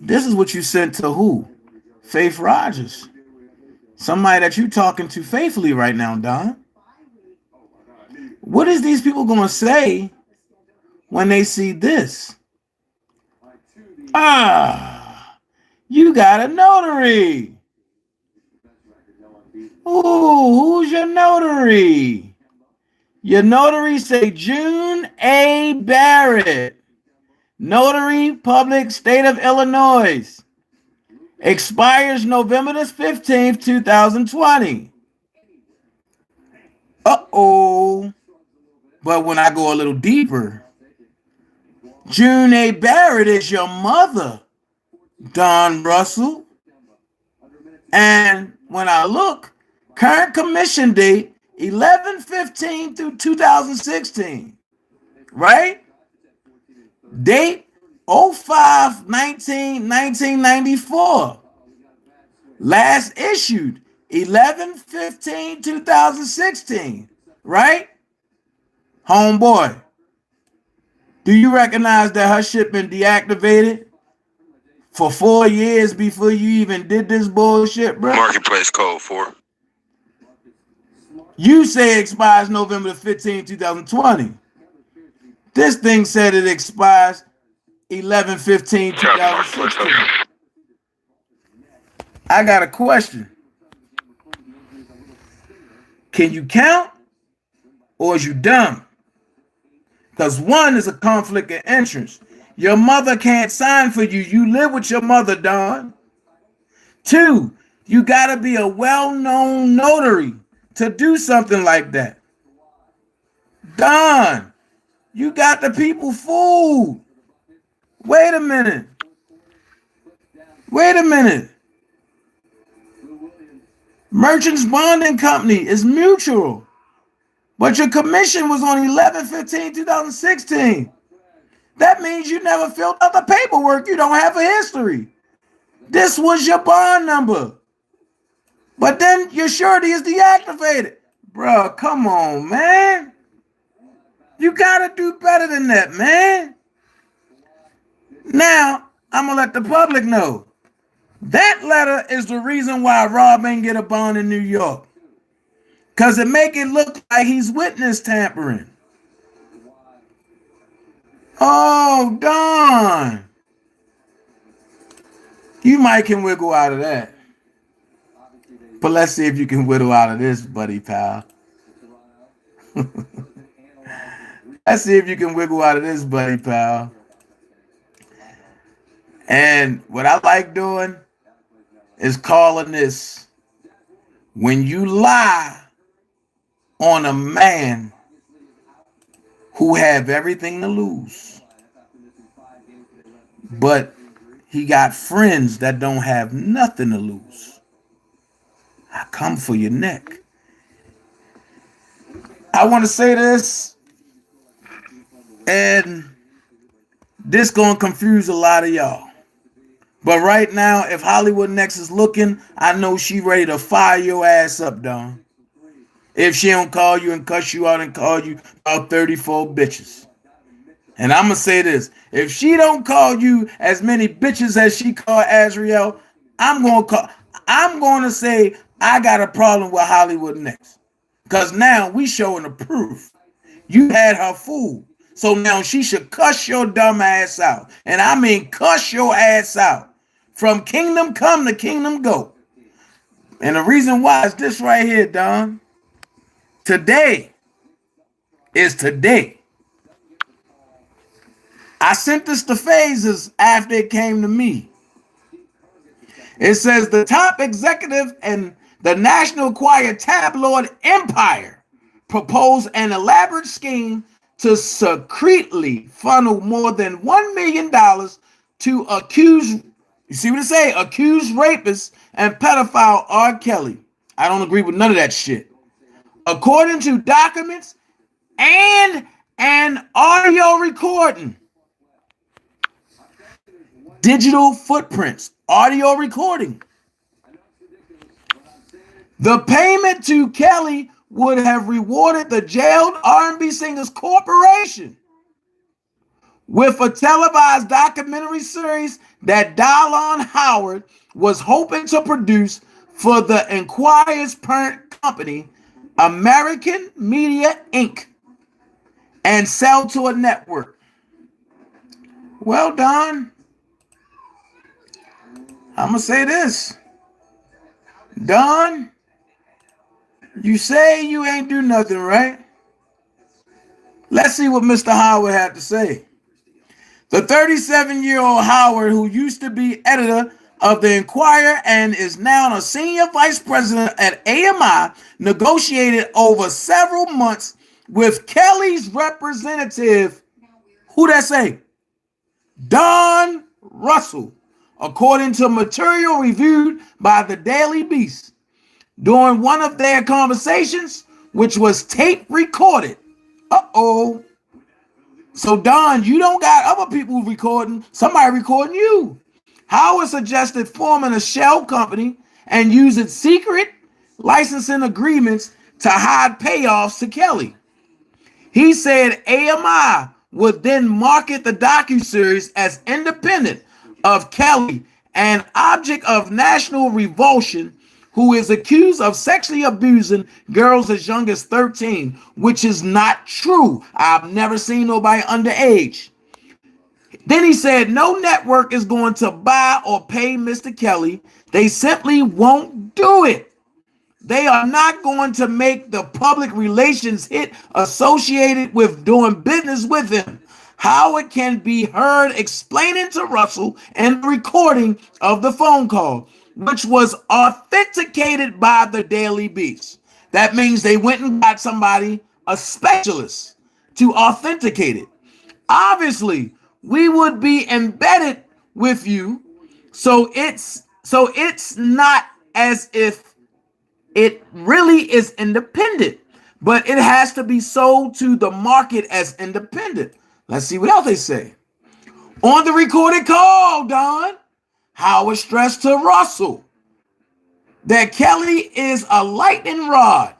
This is what you sent to who? Faith Rogers. Somebody that you talking to faithfully right now, Don. What is these people going to say when they see this? You got a notary. Ooh, who's your notary? Your notary say June A. Barrett. Notary Public, State of Illinois. Expires November the 15th, 2020. Uh-oh. But when I go a little deeper, June A. Barrett is your mother, Don Russell. And when I look, current commission date, 11/15 through 2016. Right? Date 05/19/1994. Last issued 11/15/2016, right? Homeboy, do you recognize that her shit been deactivated for 4 years before you even did this bullshit, bro? Marketplace code 4. You say it expires November 15, 2020. This thing said it expires 11/15/2016. I got a question. Can you count or is you dumb? Because one is a conflict of interest. Your mother can't sign for you. You live with your mother, Don. 2, you got to be a well-known notary to do something like that. Don, you got the people fooled. Wait a minute. Merchants Bonding Company is mutual, but your commission was on 11/15/2016. That means you never filled out the paperwork. You don't have a history. This was your bond number, but then your surety is deactivated. Bro, come on, man. You gotta do better than that, man. Now, I'm gonna let the public know. That letter is the reason why Rob ain't get a bond in New York. Because it make it look like he's witness tampering. Oh, Don. You might can wiggle out of that. But let's see if you can whittle out of this, buddy, pal. Let's see if you can wiggle out of this, buddy, pal. And what I like doing is calling this when you lie on a man who have everything to lose, but he got friends that don't have nothing to lose. I come for your neck. I want to say this, and this gonna confuse a lot of y'all. But right now, if Hollywood Next is looking, I know she ready to fire your ass up, Don. If she don't call you and cuss you out and call you about 34 bitches. And I'm going to say this. If she don't call you as many bitches as she called Azriel, I'm going to say I got a problem with Hollywood Next. Because now we showing the proof. You had her fooled. So now she should cuss your dumb ass out. And I mean cuss your ass out. From kingdom come to kingdom go. And the reason why is this right here, Don. Today is today. I sent this to Phases after it came to me. It says the top executive in the National Enquirer tabloid empire proposed an elaborate scheme to secretly funnel more than $1 million to accuse, you see what it say? Accused rapist and pedophile R. Kelly. I don't agree with none of that shit. According to documents and an audio recording, digital footprints, audio recording. The payment to Kelly would have rewarded the jailed R&B Singers Corporation with a televised documentary series that Dallon Howard was hoping to produce for the Enquirer's parent company, American Media Inc., and sell to a network. Well, Don, I'm going to say this. Don, you say you ain't do nothing, right? Let's see what Mr. Howard had to say. The 37-year-old Howard, who used to be editor of the Enquirer and is now a senior vice president at AMI, negotiated over several months with Kelly's representative, who that say? Don Russell, according to material reviewed by the Daily Beast. During one of their conversations, which was tape recorded. Uh-oh. So, Don, you don't got other people recording. Somebody recording you. Howard suggested forming a shell company and using secret licensing agreements to hide payoffs to Kelly. He said AMI would then market the docuseries as independent of Kelly, an object of national revulsion who is accused of sexually abusing girls as young as 13, which is not true. I've never seen nobody underage. Then he said no network is going to buy or pay Mr. Kelly. They simply won't do it. They are not going to make the public relations hit associated with doing business with him. Howard can be heard explaining to Russell in the recording of the phone call, which was authenticated by the Daily Beast. That means they went and got somebody, a specialist, to authenticate it. Obviously, we would be embedded with you, so it's not as if it really is independent, but it has to be sold to the market as independent. Let's see what else they say. On the recorded call, Don, Howard stressed to Russell that Kelly is a lightning rod,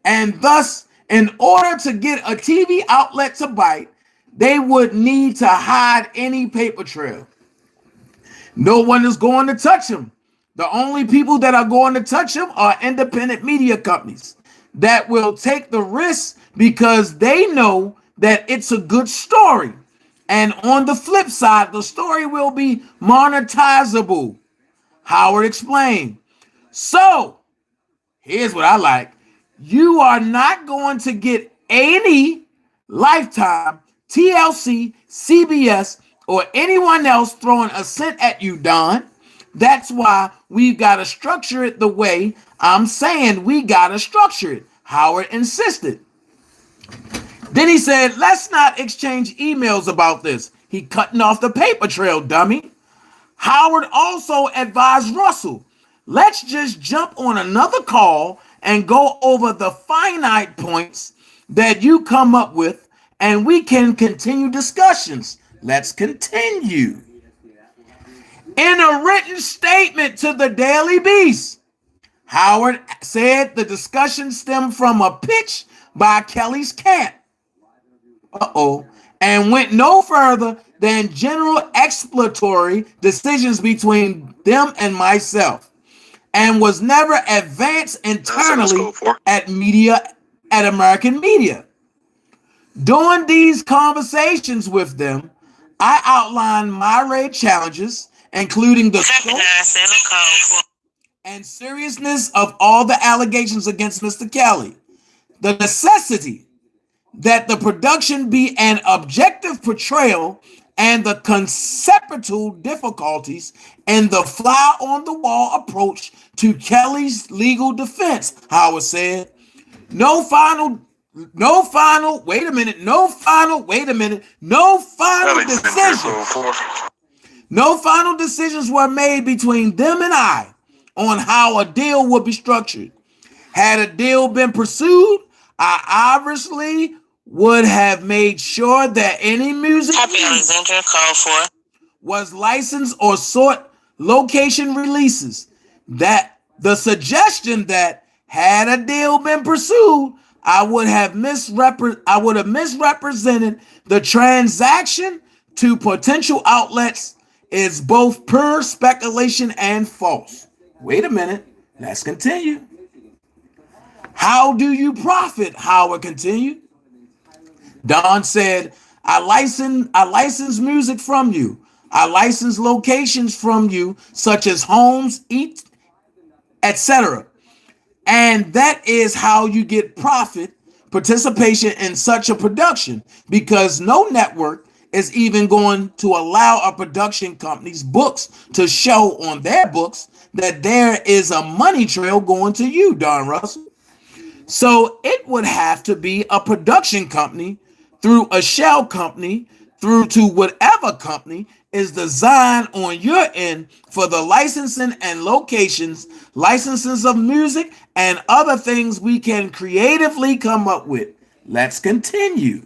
and thus, in order to get a TV outlet to bite, they would need to hide any paper trail. No one is going to touch him. The only people that are going to touch him are independent media companies that will take the risk because they know that it's a good story. And on the flip side, the story will be monetizable. Howard explained. So, here's what I like. You are not going to get any Lifetime, TLC, CBS, or anyone else throwing a cent at you, Don. That's why we've got to structure it the way I'm saying we got to structure it. Howard insisted. Then he said, let's not exchange emails about this. He cutting off the paper trail, dummy. Howard also advised Russell, let's just jump on another call and go over the finite points that you come up with, and we can continue discussions. Let's continue. In a written statement to the Daily Beast, Howard said the discussion stemmed from a pitch by Kelly's camp. And went no further than general exploratory decisions between them and myself, and was never advanced internally at American media. During these conversations with them, I outlined my raid challenges, including the scope and seriousness of all the allegations against Mr. Kelly, the necessity that the production be an objective portrayal, and the conceptual difficulties in the fly-on-the-wall approach to Kelly's legal defense. Howard said, no final decisions were made between them and I on how a deal would be structured. Had a deal been pursued, I obviously would have made sure that any music was licensed or sought location releases. That the suggestion that had a deal been pursued, I would have misrepresented the transaction to potential outlets is both pure speculation and false. Wait a minute, let's continue. How do you profit? Howard continued. Don said, I license music from you. I license locations from you, such as homes, eat, etc. And that is how you get profit participation in such a production, because no network is even going to allow a production company's books to show on their books that there is a money trail going to you, Don Russell. So it would have to be a production company through a shell company through to whatever company is designed on your end for the licensing and locations, licenses of music, and other things we can creatively come up with. Let's continue.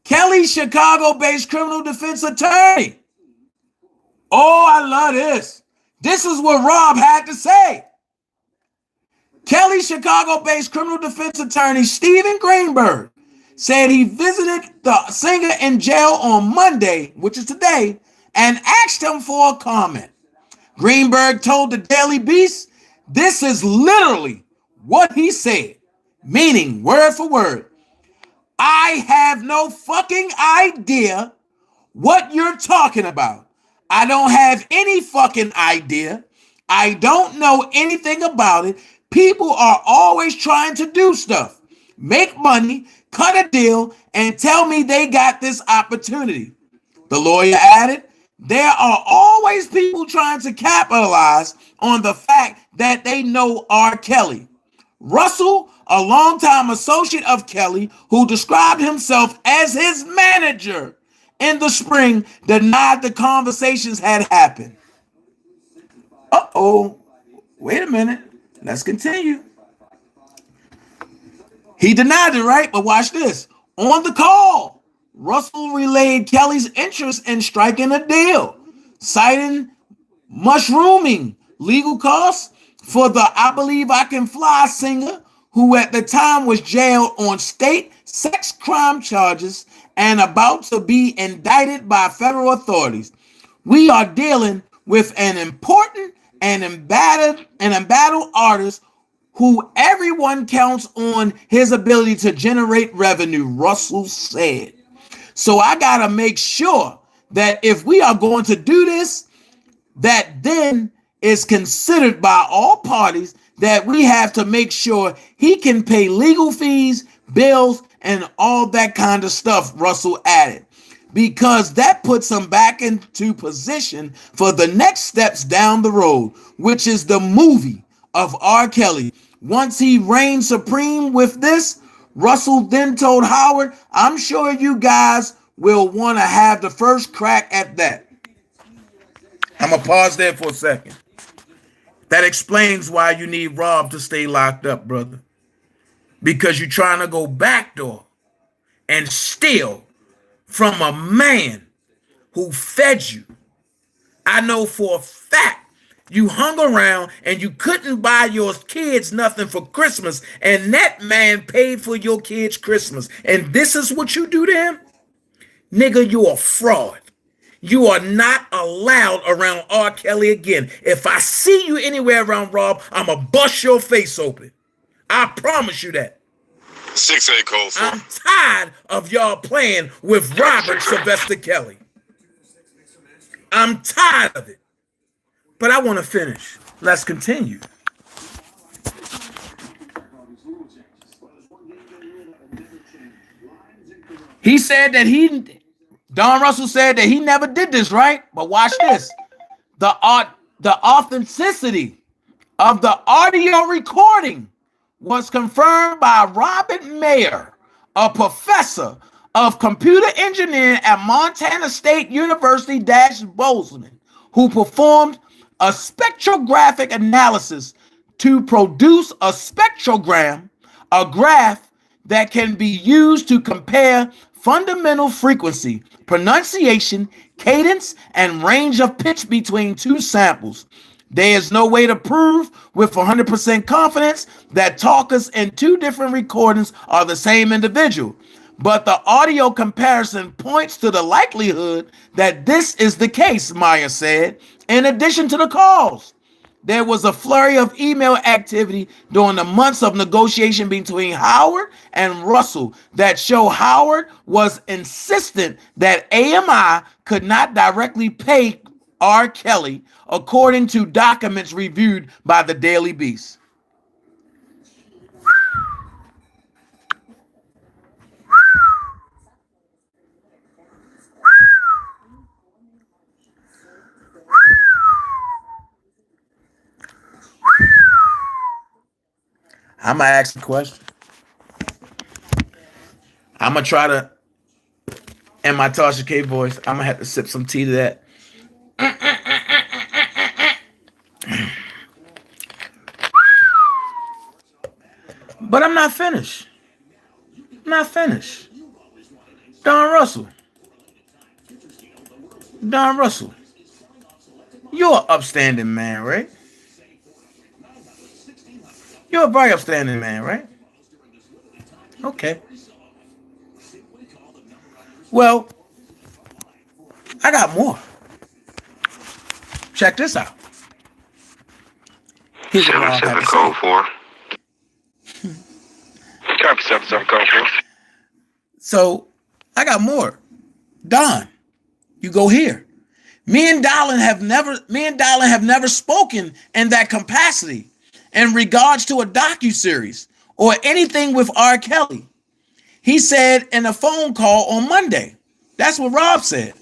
Kelly's Chicago-based criminal defense attorney Oh, I love this. This is what Rob had to say. Kelly Chicago-based criminal defense attorney Stephen Greenberg said he visited the singer in jail on Monday, which is today, and asked him for a comment. Greenberg told the Daily Beast, this is literally what he said, meaning word for word. I have no fucking idea what you're talking about. I don't have any fucking idea. I don't know anything about it. People are always trying to do stuff, make money, cut a deal, and tell me they got this opportunity. The lawyer added, there are always people trying to capitalize on the fact that they know R. Kelly. Russell, a longtime associate of Kelly, who described himself as his manager in the spring, denied the conversations had happened. Uh-oh. Wait a minute. Let's continue. He denied it, right? But watch this. On the call, Russell relayed Kelly's interest in striking a deal, citing mushrooming legal costs for the I Believe I Can Fly singer, who at the time was jailed on state sex crime charges and about to be indicted by federal authorities. We are dealing with an important and embattled artist who everyone counts on his ability to generate revenue, Russell said. So I got to make sure that if we are going to do this, that then is considered by all parties, that we have to make sure he can pay legal fees, bills, and all that kind of stuff, Russell added, because that puts him back into position for the next steps down the road, which is the movie of R. Kelly. Once he reigned supreme with this, Russell then told Howard, I'm sure you guys will want to have the first crack at that. I'm going to pause there for a second. That explains why you need Rob to stay locked up, brother. Because you're trying to go backdoor and steal from a man who fed you. I know for a fact you hung around and you couldn't buy your kids nothing for Christmas, and that man paid for your kids' Christmas. And this is what you do to him? Nigga, you a fraud. You are not allowed around R. Kelly again. If I see you anywhere around Rob, I'm going to bust your face open. I promise you that. 6-8 code. I'm tired of y'all playing with Robert Sylvester Kelly. I'm tired of it. But I want to finish. Let's continue. He said that Don Russell said that he never did this, right? But watch this. The authenticity of the audio recording was confirmed by Robert Mayer, a professor of computer engineering at Montana State University Bozeman, who performed a spectrographic analysis to produce a spectrogram, a graph that can be used to compare fundamental frequency, pronunciation, cadence, and range of pitch between two samples. There is no way to prove with 100% confidence that talkers in two different recordings are the same individual, but the audio comparison points to the likelihood that this is the case, Meyer said. In addition to the calls, there was a flurry of email activity during the months of negotiation between Howard and Russell that show Howard was insistent that AMI could not directly pay R. Kelly, according to documents reviewed by the Daily Beast. I'm going to ask a question. I'm going to try to, in my Tasha K voice, I'm going to have to sip some tea to that. But I'm not finished. I'm not finished. Don Russell. You're an upstanding man, right? You're a very upstanding man, right? Okay. Well, I got more. Check this out. Here's what Rob had to code say. 4. Copy 77 code 4. So I got more. Don, you go here. Me and Darlin have never spoken in that capacity in regards to a docuseries or anything with R. Kelly. He said in a phone call on Monday. That's what Rob said.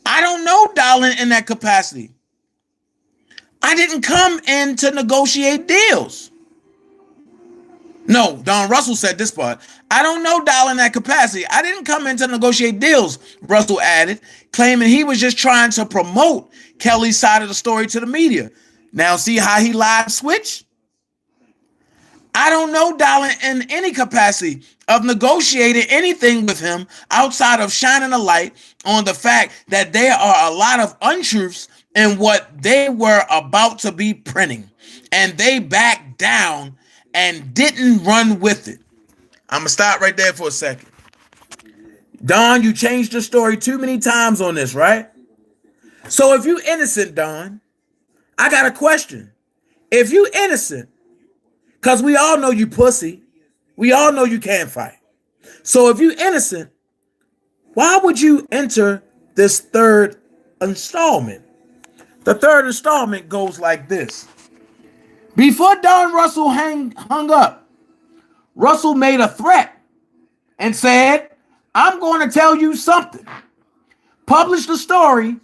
I don't know Darlin in that capacity. I didn't come in to negotiate deals. No, Don Russell said this part. I don't know Darlin in that capacity. I didn't come in to negotiate deals, Russell added, claiming he was just trying to promote Kelly's side of the story to the media. Now see how he lied switch? I don't know Darlin in any capacity of negotiating anything with him outside of shining a light on the fact that there are a lot of untruths in what they were about to be printing. And they backed down and didn't run with it. I'm going to stop right there for a second. Don, you changed the story too many times on this, right? So if you innocent, Don, I got a question. If you innocent, because we all know you pussy. We all know you can't fight. So if you innocent, why would you enter this third installment? The third installment goes like this. Before Don Russell hung up, Russell made a threat and said, I'm going to tell you something. Publish the story.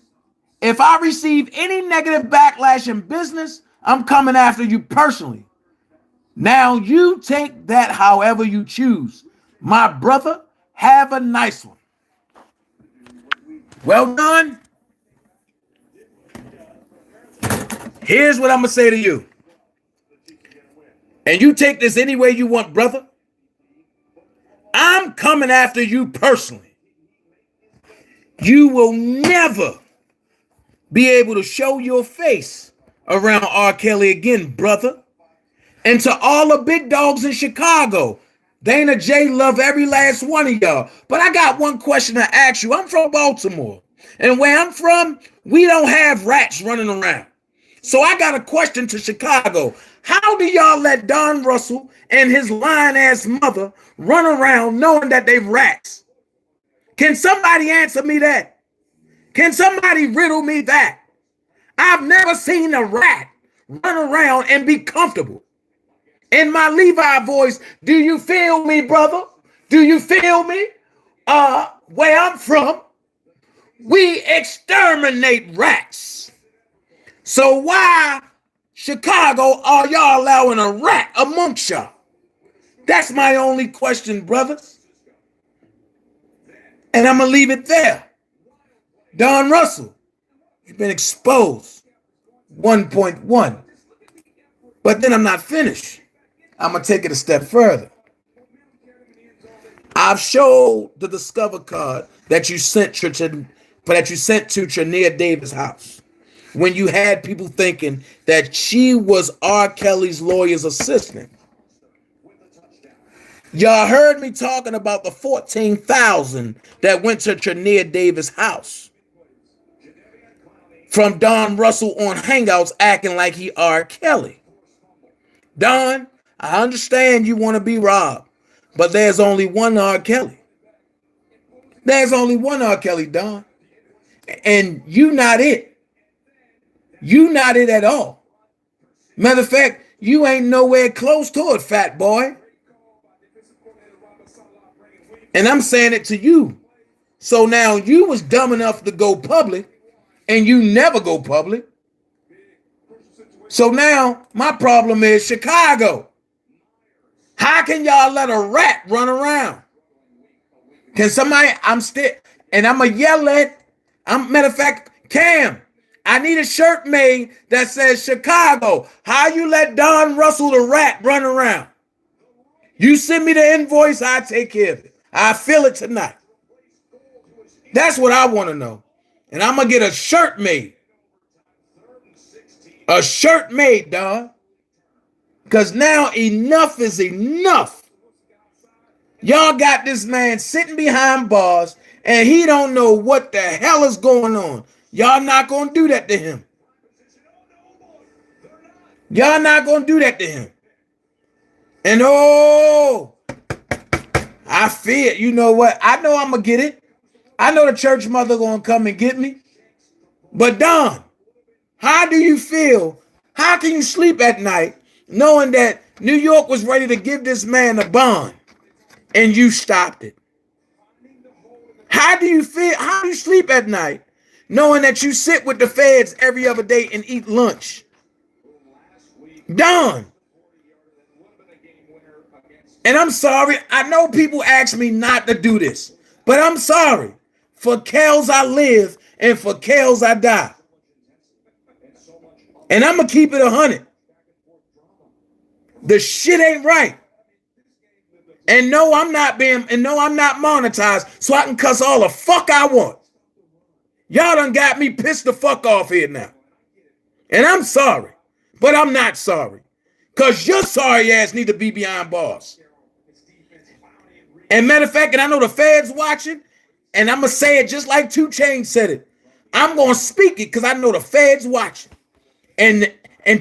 If I receive any negative backlash in business, I'm coming after you personally. Now you take that however you choose. My brother, have a nice one. Well done. Here's what I'm going to say to you. And you take this any way you want, brother. I'm coming after you personally. You will never be able to show your face around R. Kelly again, brother. And to all the big dogs in Chicago, Dana J love every last one of y'all. But I got one question to ask you. I'm from Baltimore. And where I'm from, we don't have rats running around. So I got a question to Chicago. How do y'all let Don Russell and his lying-ass mother run around knowing that they rats? Can somebody answer me that? Can somebody riddle me that? I've never seen a rat run around and be comfortable. In my Levi voice, do you feel me, brother? Do you feel me? Where I'm from, we exterminate rats. So why, Chicago, are y'all allowing a rat amongst y'all? That's my only question, brothers. And I'm going to leave it there. Don Russell, you've been exposed. 1.1. But then I'm not finished. I'm going to take it a step further. I've showed the Discover card that you sent to Trania Davis' house when you had people thinking that she was R. Kelly's lawyer's assistant. Y'all heard me talking about the $14,000 that went to Trania Davis' house from Don Russell on Hangouts acting like he R. Kelly. Don, I understand you want to be robbed, but there's only one R. Kelly. There's only one R. Kelly, Don. And you not it. You not it at all. Matter of fact, you ain't nowhere close to it, fat boy. And I'm saying it to you. So now you was dumb enough to go public, and you never go public. So now my problem is Chicago. How can y'all let a rat run around? Can somebody, I'm going to yell at, matter of fact, Cam, I need a shirt made that says Chicago. How you let Don Russell the rat run around? You send me the invoice, I take care of it. I feel it tonight. That's what I want to know. And I'm going to get a shirt made. A shirt made, dog. Because now enough is enough. Y'all got this man sitting behind bars and he don't know what the hell is going on. Y'all not going to do that to him. Y'all not going to do that to him. And oh, I fear, you know what? I know I'm going to get it. I know the church mother going to come and get me. But Don, how do you feel? How can you sleep at night knowing that New York was ready to give this man a bond and you stopped it? How do you feel? How do you sleep at night knowing that you sit with the feds every other day and eat lunch? Don. And I'm sorry. I know people ask me not to do this, but I'm sorry. For Kells I live and for Kells I die. And I'm going to keep it 100. The shit ain't right. And no, I'm not monetized, so I can cuss all the fuck I want. Y'all done got me pissed the fuck off here now. And I'm sorry, but I'm not sorry. Because your sorry ass need to be behind bars. And matter of fact, and I know the feds watching, and I'm going to say it just like 2 Chainz said it. I'm going to speak it because I know the feds watching. And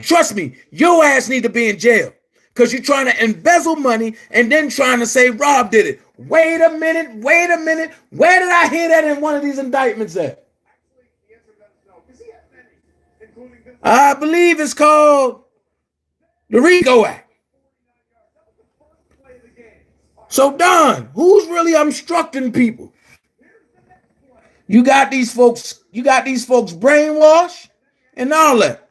trust me, your ass need to be in jail. Because you're trying to embezzle money and then trying to say Rob did it. Wait a minute. Where did I hear that in one of these indictments at? I believe it's called the RICO Act. So Don, who's really obstructing people? You got these folks brainwashed and all that.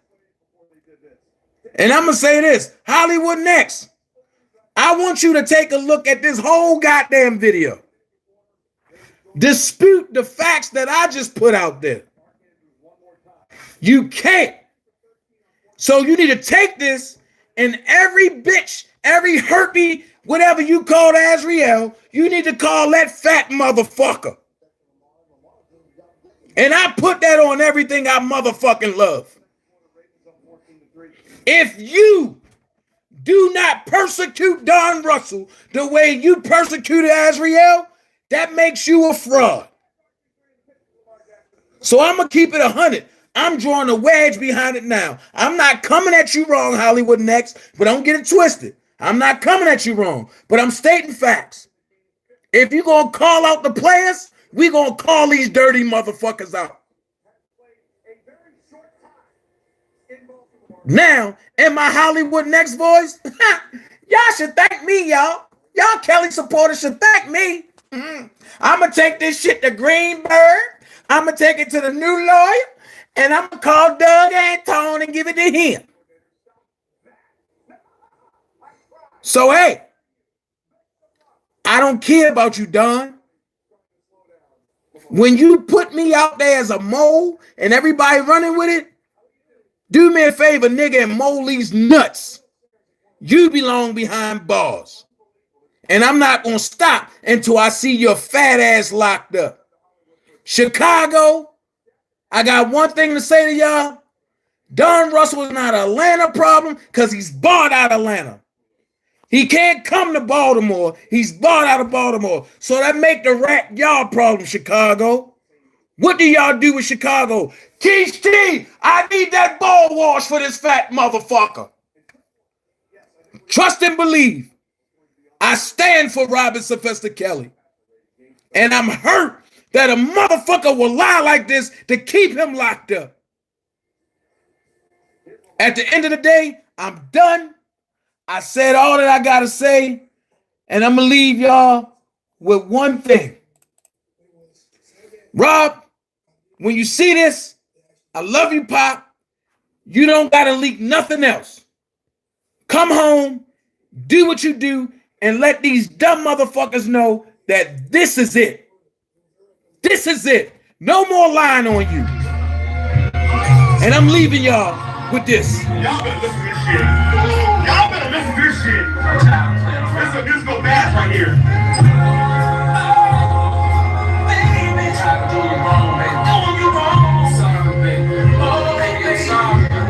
And I'm going to say this, Hollywood Next. I want you to take a look at this whole goddamn video. Dispute the facts that I just put out there. You can't. So you need to take this and every bitch, every herpy, whatever you call Azriel, you need to call that fat motherfucker. And I put that on everything I motherfucking love. If you do not persecute Don Russell the way you persecuted Azriel, that makes you a fraud. So I'm going to keep it 100. I'm drawing a wedge behind it now. I'm not coming at you wrong, Hollywood Next, but don't get it twisted. I'm not coming at you wrong, but I'm stating facts. If you're going to call out the players, we're going to call these dirty motherfuckers out. Now, in my Hollywood Next voice, y'all should thank me, y'all. Y'all Kelly supporters should thank me. I'm going to take this shit to Greenberg. I'm going to take it to the new lawyer. And I'm going to call Doug Antone and give it to him. So, hey, I don't care about you, Don. When you put me out there as a mole and everybody running with it, do me a favor, nigga, and mole these nuts. You belong behind bars. And I'm not going to stop until I see your fat ass locked up. Chicago, I got one thing to say to y'all. Don Russell is not an Atlanta problem because he's barred out of Atlanta. He can't come to Baltimore. He's barred out of Baltimore. So that make the rat y'all problem, Chicago. What do y'all do with Chicago? Keith T, I need that ball wash for this fat motherfucker. Trust and believe. I stand for Robert Sylvester Kelly. And I'm hurt that a motherfucker will lie like this to keep him locked up. At the end of the day, I'm done. I said all that I got to say. And I'm going to leave y'all with one thing. Rob, when you see this, I love you, Pop. You don't got to leak nothing else. Come home, do what you do, and let these dumb motherfuckers know that this is it. This is it. No more lying on you. And I'm leaving y'all with this. Y'all better listen to this shit. Y'all better listen to this shit. This is a musical bath right here. Baby, try to do you wrong, man. Doing you wrong. Son of a bitch. Oh, baby, sorry.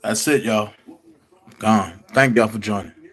That's it, y'all. Gone. Thank y'all for joining.